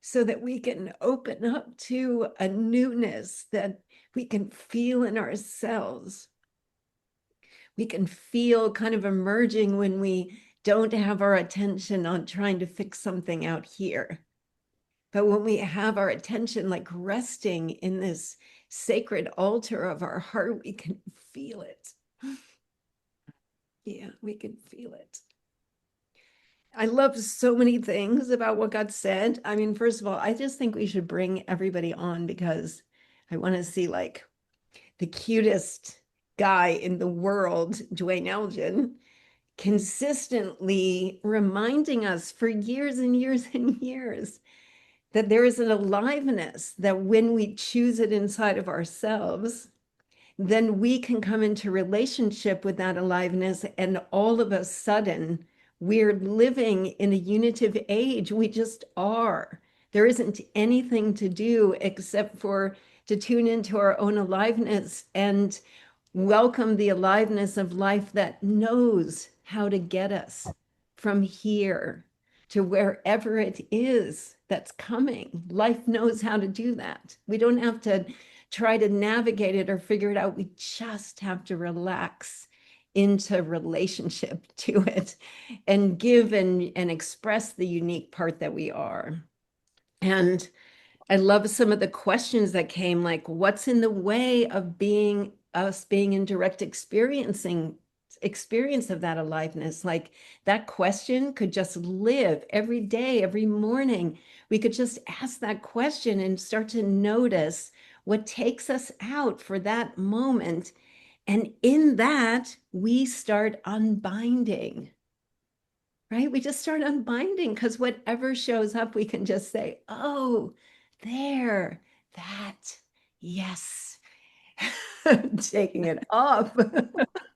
So that we can open up to a newness that we can feel in ourselves. We can feel kind of emerging when we don't have our attention on trying to fix something out here. But when we have our attention like resting in this sacred altar of our heart, we can feel it. Yeah, we can feel it. I love so many things about what God said. I mean, first of all, I just think we should bring everybody on because I want to see like the cutest guy in the world, Duane Elgin, consistently reminding us for years and years and years that there is an aliveness that when we choose it inside of ourselves, then we can come into relationship with that aliveness, and all of a sudden we're living in a unitive age. We just are. There isn't anything to do except for to tune into our own aliveness and welcome the aliveness of life that knows how to get us from here to wherever it is that's coming. Life knows how to do that. We don't have to try to navigate it or figure it out. We just have to relax into relationship to it and give and express the unique part that we are. And I love some of the questions that came, like, what's in the way of us being in direct experience of that aliveness? Like that question could just live every day, every morning. We could just ask that question and start to notice what takes us out for that moment. And in that, we start unbinding, right? We just start unbinding because whatever shows up, we can just say, oh, there, that, yes, taking it off.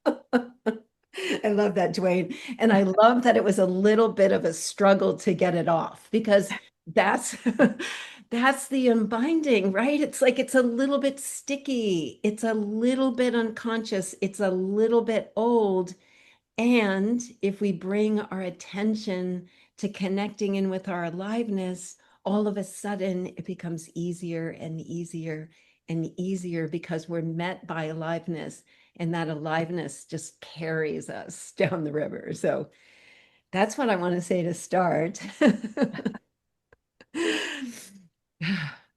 I love that, Duane. And I love that it was a little bit of a struggle to get it off because that's that's the unbinding, right? It's like it's a little bit sticky. It's a little bit unconscious. It's a little bit old. And if we bring our attention to connecting in with our aliveness, all of a sudden it becomes easier and easier and easier because we're met by aliveness, and that aliveness just carries us down the river. So that's what I want to say to start.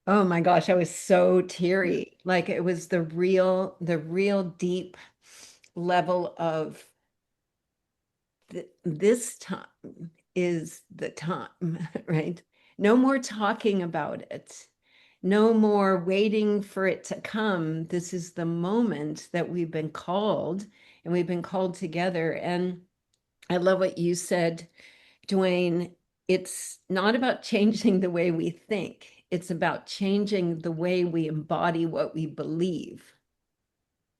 Oh my gosh, I was so teary. Like it was the real deep level of this time is the time, right? No more talking about it. No more waiting for it to come. This is the moment that we've been called, and we've been called together. And I love what you said, Duane. It's not about changing the way we think. It's about changing the way we embody what we believe.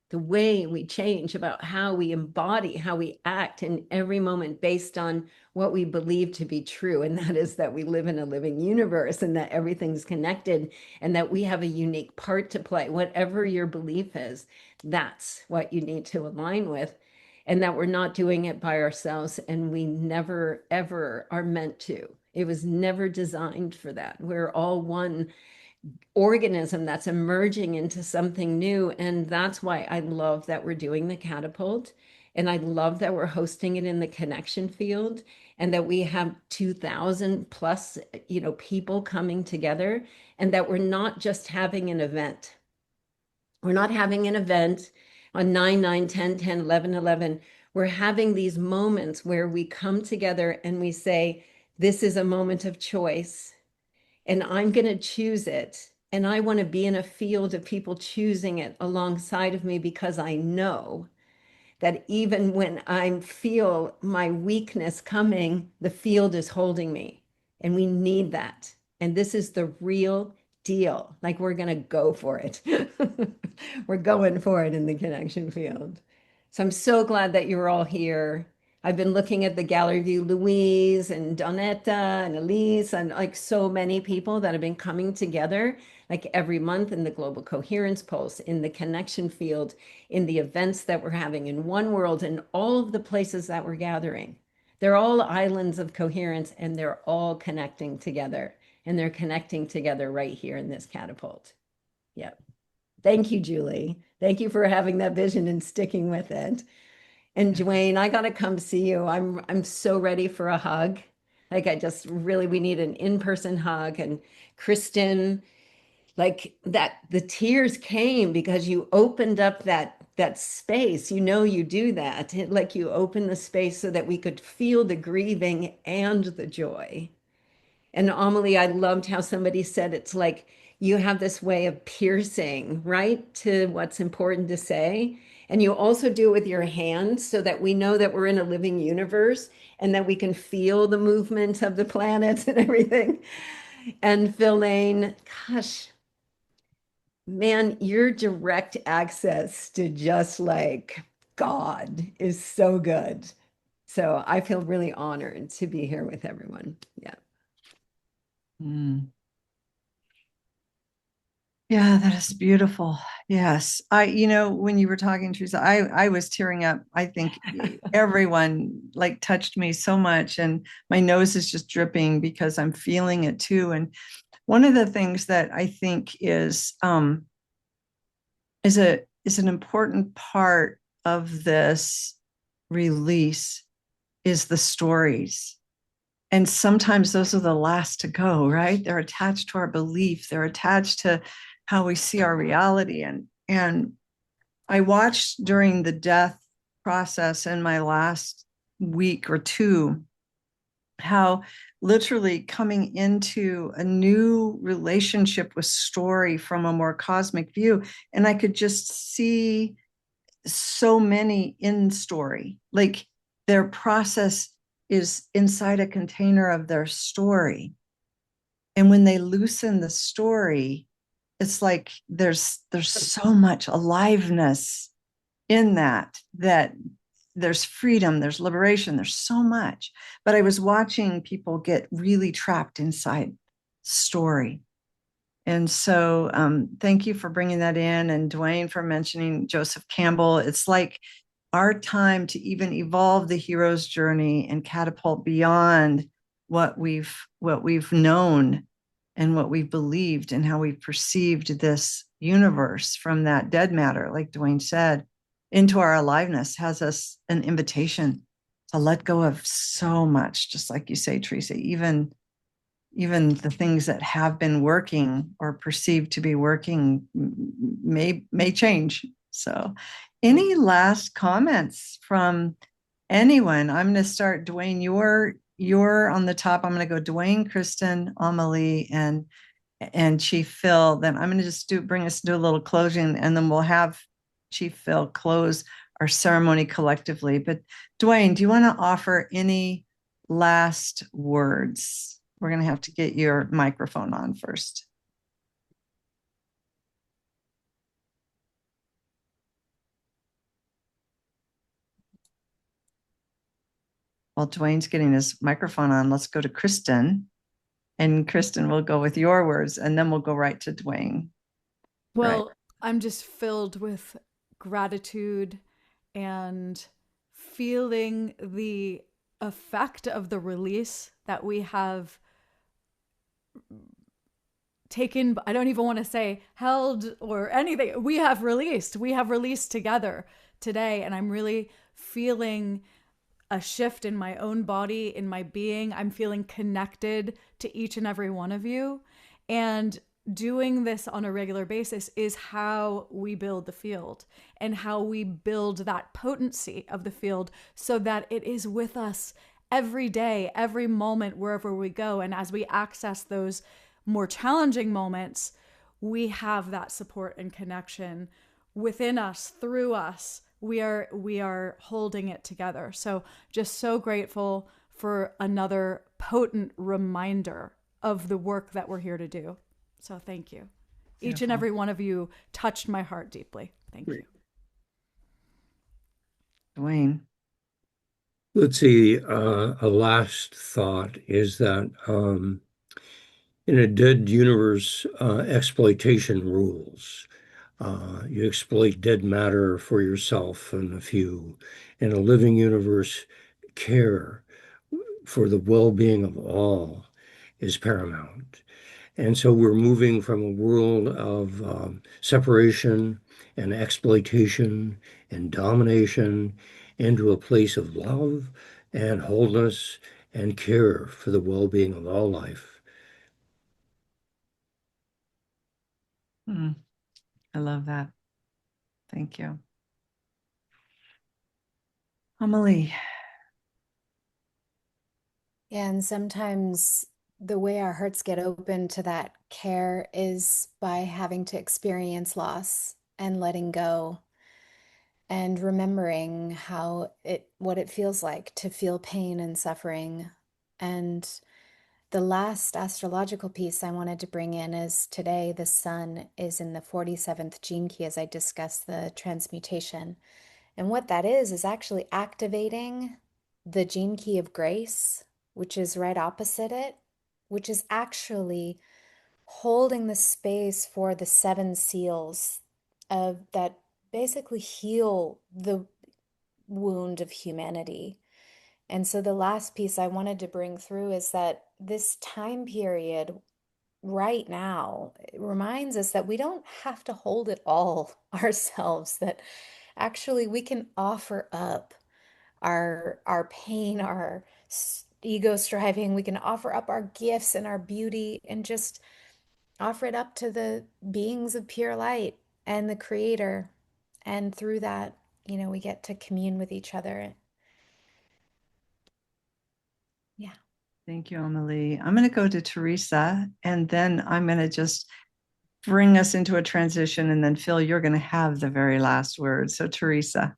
The way we change about how we embody, how we act in every moment based on what we believe to be true. And that is that we live in a living universe and that everything's connected and that we have a unique part to play. Whatever your belief is, that's what you need to align with. And that we're not doing it by ourselves, and we never, ever are meant to. It was never designed for that. We're all one organism that's emerging into something new. And that's why I love that we're doing the catapult. And I love that we're hosting it in the connection field, and that we have 2,000 plus, people coming together, and that we're not just having an event. We're not having an event on 9, 9, 10, 10, 11, 11. We're having these moments where we come together and we say, this is a moment of choice, and I'm going to choose it. And I want to be in a field of people choosing it alongside of me, because I know that even when I feel my weakness coming, the field is holding me. And we need that. And this is the real deal. Like, we're going to go for it. We're going for it in the connection field. So I'm so glad that you're all here. I've been looking at the gallery view, Louise and Donetta and Elise, and like so many people that have been coming together like every month in the Global Coherence Pulse, in the connection field, in the events that we're having in One World, and all of the places that we're gathering. They're all islands of coherence, and they're all connecting together. And they're connecting together right here in this catapult. Yep. Thank you, Julie. Thank you for having that vision and sticking with it. And Duane, I gotta come see you. I'm so ready for a hug. Like, I just really, we need an in-person hug. And Kristin, like that, the tears came because you opened up that space. You do that. Like, you opened the space so that we could feel the grieving and the joy. And Amelie, I loved how somebody said it's like you have this way of piercing right to what's important to say. And you also do it with your hands so that we know that we're in a living universe and that we can feel the movement of the planets and everything. And Phil Lane, gosh, man, your direct access to just like God is so good. So I feel really honored to be here with everyone. Yeah. Mm. Yeah, that is beautiful. Yes. When you were talking, Teresa, I was tearing up. I think everyone like touched me so much, and my nose is just dripping because I'm feeling it too. And one of the things that I think is an important part of this release is the stories. And sometimes those are the last to go, right? They're attached to our belief. They're attached to how we see our reality. And I watched during the death process in my last week or two, how literally coming into a new relationship with story from a more cosmic view. And I could just see so many in story, like their process is inside a container of their story. And when they loosen the story, it's like there's so much aliveness in that there's freedom, there's liberation, there's so much. But I was watching people get really trapped inside story. And so thank you for bringing that in, and Duane for mentioning Joseph Campbell. It's like our time to even evolve the hero's journey and catapult beyond what we've known and what we've believed and how we've perceived this universe from that dead matter, like Duane said, into our aliveness, has us an invitation to let go of so much, just like you say, Teresa, even the things that have been working or perceived to be working may change. So any last comments from anyone? I'm going to start. Duane, you're on the top. I'm going to go Duane, Kristin, Amelie, and Chief Phil. Then I'm going to just bring us to a little closing, and then we'll have Chief Phil close our ceremony collectively. But Duane, do you want to offer any last words? We're going to have to get your microphone on first. While Duane's getting his microphone on, let's go to Kristin. And Kristin, we'll go with your words, and then we'll go right to Duane. Well, right. I'm just filled with gratitude and feeling the effect of the release that we have taken. I don't even want to say held or anything. We have released together today. And I'm really feeling a shift in my own body, in my being. I'm feeling connected to each and every one of you. And doing this on a regular basis is how we build the field and how we build that potency of the field so that it is with us every day, every moment, wherever we go. And as we access those more challenging moments, we have that support and connection within us, through us. We are holding it together. So just so grateful for another potent reminder of the work that we're here to do. So thank you. Beautiful. Each and every one of you touched my heart deeply. Thank you. Duane. Let's see, a last thought is that in a dead universe, exploitation rules. You exploit dead matter for yourself and a few. In a living universe, care for the well-being of all is paramount. And so we're moving from a world of separation and exploitation and domination into a place of love and wholeness and care for the well-being of all life. I love that. Thank you. Amelie. Yeah, and sometimes the way our hearts get open to that care is by having to experience loss and letting go and remembering what it feels like to feel pain and suffering. And the last astrological piece I wanted to bring in is today the sun is in the 47th gene key as I discuss the transmutation. And what that is actually activating the gene key of grace, which is right opposite it, which is actually holding the space for the 7 seals of that basically heal the wound of humanity. And so the last piece I wanted to bring through is that this time period right now reminds us that we don't have to hold it all ourselves, that actually we can offer up our pain, our ego striving, we can offer up our gifts and our beauty and just offer it up to the beings of pure light and the creator. And through that, we get to commune with each other. Yeah. Thank you, Amelie. I'm going to go to Teresa, and then I'm going to just bring us into a transition. And then Phil, you're going to have the very last word. So Teresa.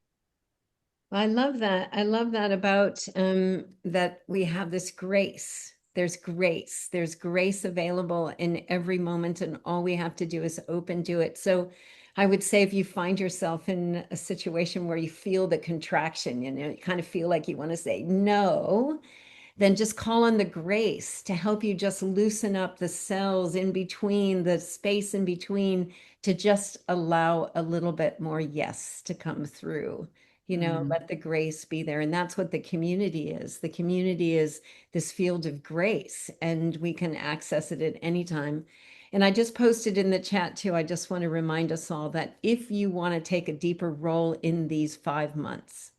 I love that. I love that about that we have this grace. There's grace. There's grace available in every moment, and all we have to do is open to it. So I would say if you find yourself in a situation where you feel the contraction, you kind of feel like you want to say no, then just call on the grace to help you just loosen up the cells in between, the space in between, to just allow a little bit more yes to come through. let the grace be there. And that's what the community is. The community is this field of grace, and we can access it at any time. And I just posted in the chat too, I just want to remind us all that if you want to take a deeper role in these 5 months,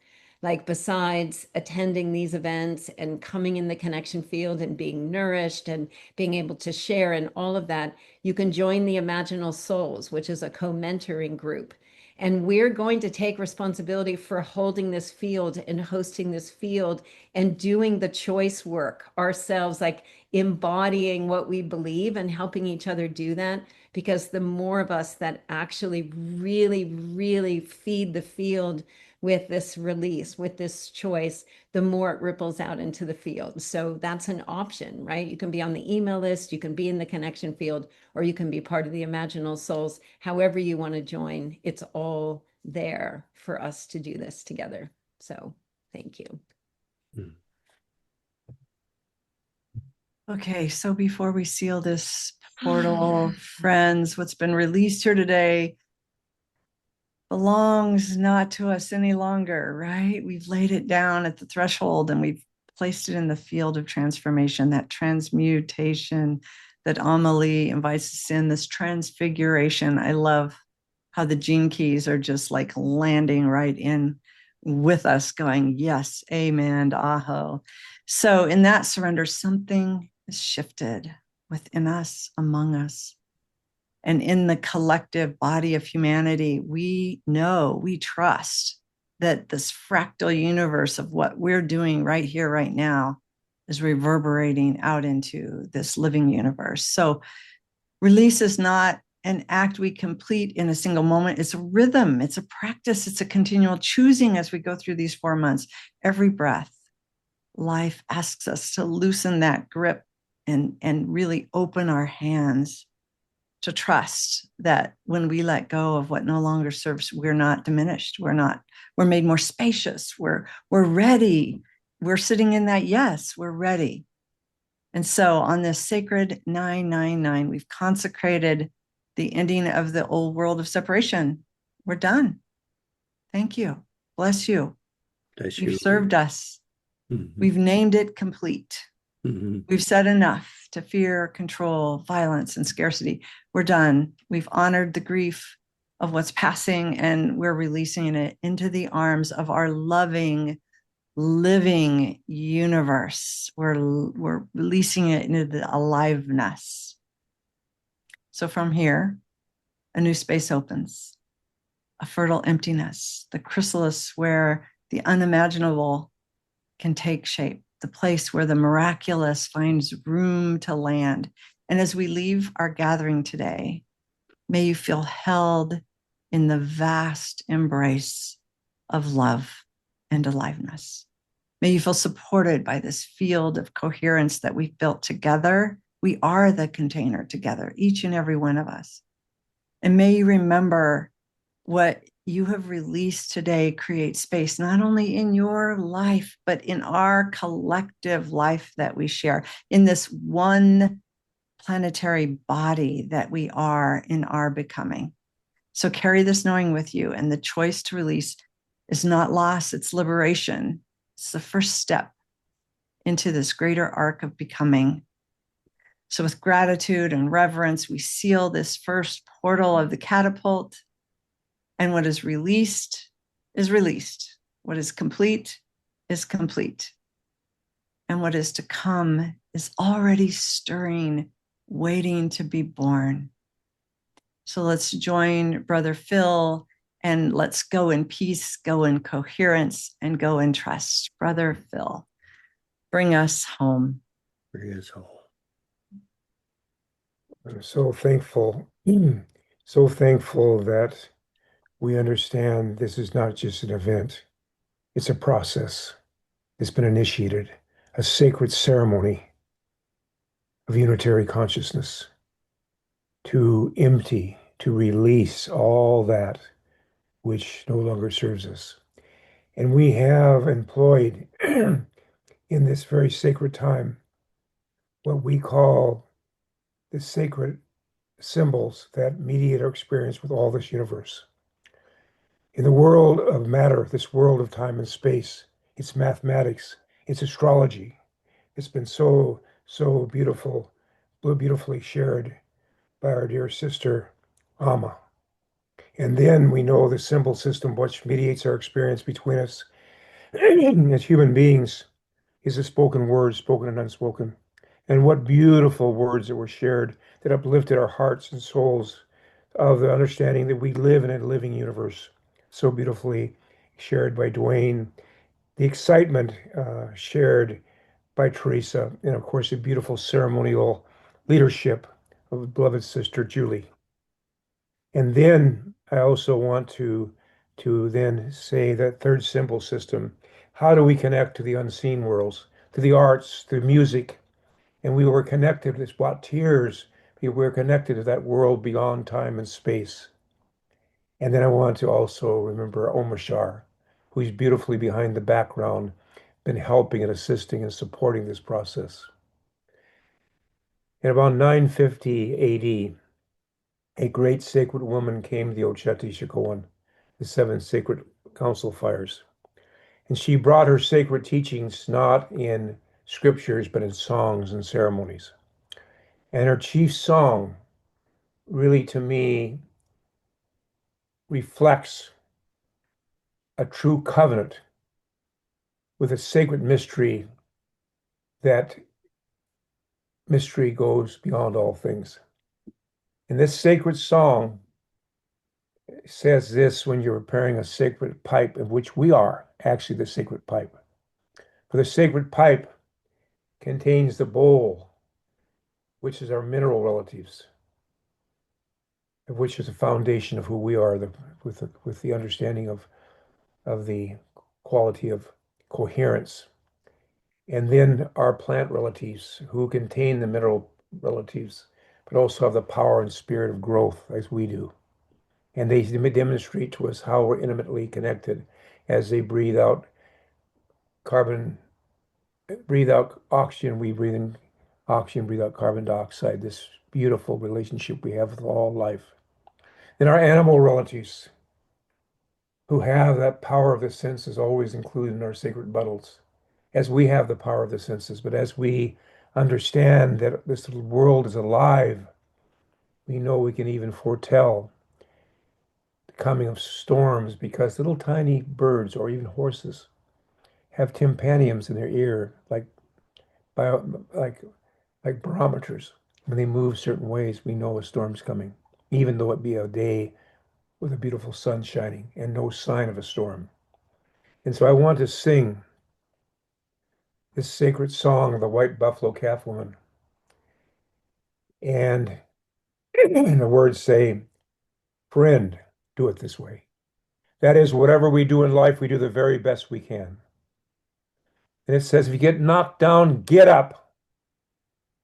like besides attending these events and coming in the connection field and being nourished and being able to share and all of that, you can join the Imaginal Souls, which is a co-mentoring group. And we're going to take responsibility for holding this field and hosting this field and doing the choice work ourselves, like embodying what we believe and helping each other do that. Because the more of us that actually really, really feed the field with this release, with this choice, the more it ripples out into the field. So that's an option, right? You can be on the email list, you can be in the connection field, or you can be part of the Imaginal Souls. However you want to join, it's all there for us to do this together. So thank you. Okay, so before we seal this portal, friends, what's been released here today belongs not to us any longer, right? We've laid it down at the threshold and we've placed it in the field of transformation, that transmutation that Amelie invites us in, this transfiguration. I love how the gene keys are just like landing right in with us, going, yes, amen, aho. So in that surrender, something is shifted within us, among us. And in the collective body of humanity, we know, we trust that this fractal universe of what we're doing right here, right now, is reverberating out into this living universe. So release is not an act we complete in a single moment. It's a rhythm, it's a practice, it's a continual choosing as we go through these 4 months. Every breath, life asks us to loosen that grip and really open our hands to trust that when we let go of what no longer serves, we're not diminished. We're made more spacious. We're ready. We're sitting in that yes, we're ready. And so on this sacred 999, we've consecrated the ending of the old world of separation. We're done. Thank you. Bless you. Bless You've you. served us. We've named it complete. We've said enough to fear, control, violence, and scarcity. We're done. We've honored the grief of what's passing, and we're releasing it into the arms of our loving, living universe. We're releasing it into the aliveness. So from here, a new space opens, a fertile emptiness, the chrysalis where the unimaginable can take shape, the place where the miraculous finds room to land. And as we leave our gathering today, may you feel held in the vast embrace of love and aliveness. May you feel supported by this field of coherence that we've built together. We are the container together, each and every one of us. And may you remember what you have released today creates space, not only in your life, but in our collective life that we share, in this one planetary body that we are in our becoming. So carry this knowing with you, and the choice to release is not loss, it's liberation. It's the first step into this greater arc of becoming. So with gratitude and reverence, we seal this first portal of the catapult. And what is released is released. What is complete is complete. And what is to come is already stirring, waiting to be born. So let's join Brother Phil and let's go in peace, go in coherence, and go in trust. Brother Phil, bring us home. Bring us home. I'm so thankful, that we understand this is not just an event, it's a process. It's been initiated, a sacred ceremony of unitary consciousness to empty, to release all that which no longer serves us. And we have employed in this very sacred time what we call the sacred symbols that mediate our experience with all this universe. In the world of matter, this world of time and space, it's mathematics, it's astrology. It's been so beautifully shared by our dear sister, Amma. And then we know the symbol system, which mediates our experience between us as human beings, is the spoken word, spoken and unspoken. And what beautiful words that were shared that uplifted our hearts and souls of the understanding that we live in a living universe. So beautifully shared by Duane. The excitement shared by Teresa, and of course, the beautiful ceremonial leadership of beloved sister Julie. And then I also want to then say that third symbol system. How do we connect to the unseen worlds, to the arts, to music? And we were connected, it's brought tears. We were connected to that world beyond time and space. And then I want to also remember Omashar, who's beautifully behind the background, been helping and assisting and supporting this process. In about 950 AD, a great sacred woman came to the Ocheti Shikoan, the seven sacred council fires. And she brought her sacred teachings not in scriptures, but in songs and ceremonies. And her chief song, really to me, reflects a true covenant with a sacred mystery. That mystery goes beyond all things. And this sacred song says this: when you're preparing a sacred pipe, of which we are actually the sacred pipe. For the sacred pipe contains the bowl, which is our mineral relatives, of which is the foundation of who we are, with the understanding of the quality of coherence. And then our plant relatives, who contain the mineral relatives, but also have the power and spirit of growth as we do. And they demonstrate to us how we're intimately connected as they breathe out oxygen, we breathe in oxygen, breathe out carbon dioxide, this beautiful relationship we have with all life. Then our animal relatives, who have that power of the senses always included in our sacred bundles, as we have the power of the senses. But as we understand that this little world is alive, we know we can even foretell the coming of storms, because little tiny birds or even horses have tympaniums in their ear, like barometers. When they move certain ways, we know a storm's coming, even though it be a day with a beautiful sun shining and no sign of a storm. And so I want to sing this sacred song of the white buffalo calf woman. And the words say, friend, do it this way. That is, whatever we do in life, we do the very best we can. And it says, if you get knocked down, get up.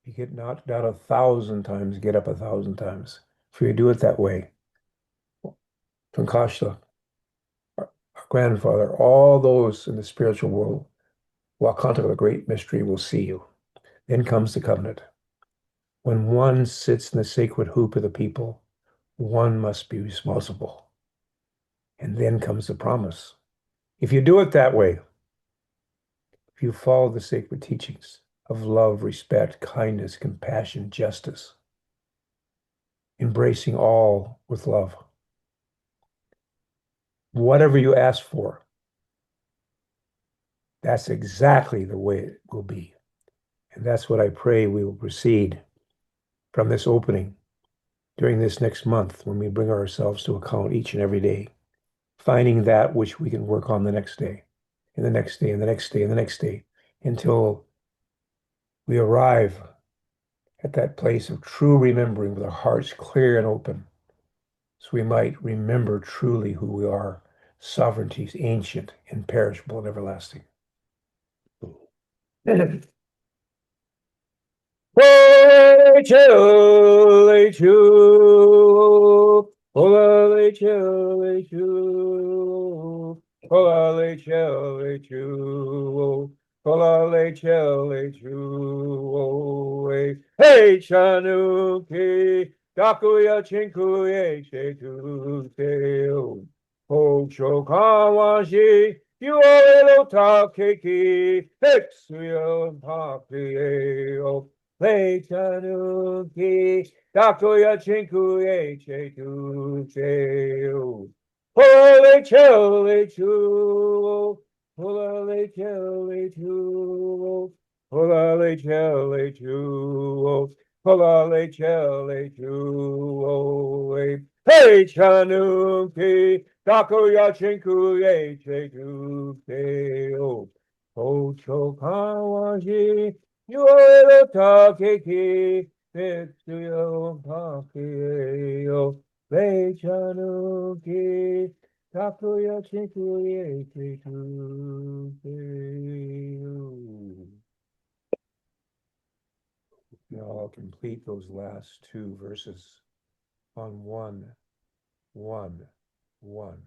If you get knocked down 1,000 times, get up 1,000 times. For you do it that way. Pankashla, our grandfather, all those in the spiritual world, while contact with a great mystery, will see you. Then comes the covenant. When one sits in the sacred hoop of the people, one must be responsible. And then comes the promise. If you do it that way, if you follow the sacred teachings of love, respect, kindness, compassion, justice, embracing all with love, whatever you ask for, that's exactly the way it will be. And that's what I pray we will proceed from this opening during this next month, when we bring ourselves to account each and every day, finding that which we can work on the next day, and the next day, and the next day, and the next day, until we arrive at that place of true remembering with our hearts clear and open, so we might remember truly who we are: sovereignties, ancient, imperishable, and everlasting. Holy chili chew, holy chili chew, holy chili chew, holy chili chew. Hey chanuki, dakuya chinkuye chetu teo. Hocho kawashi, yuelo takeki, hexuyo papieo, lechanuki, dakoya chinku echetu cheo. Holy chili chu, holy chili chu, holy chili chu, holy chili chu. Hey chanuki, dakoya chinku echetu cheo. Hocho kawashi, yuelo takeki, hexuyo papieo. Lechanuki, Takuya Chikuye Kiku. Now I'll complete those last two verses on 1, 1, 1.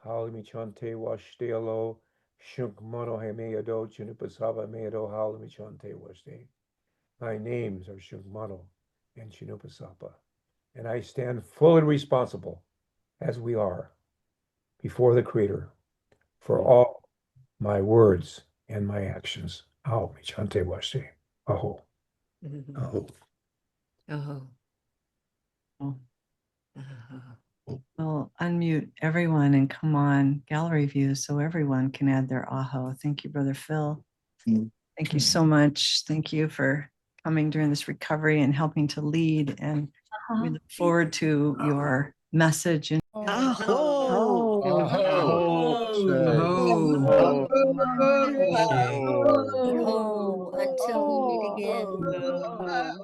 Halimi chante washtealo, shunk mono hemeado, chinupasava meado, halimi chante washte. My names are Shungmano and Chinupasapa, and I stand fully responsible, as we are, before the Creator for all my words and my actions. Aho, michante washe. Aho. Oh, Oh. Oh. Oh. We'll unmute everyone and come on gallery view so everyone can add their aho. Thank you, Brother Phil. Thank you so much. Thank you for coming during this recovery and helping to lead. And we look forward to your message. And Until we meet again.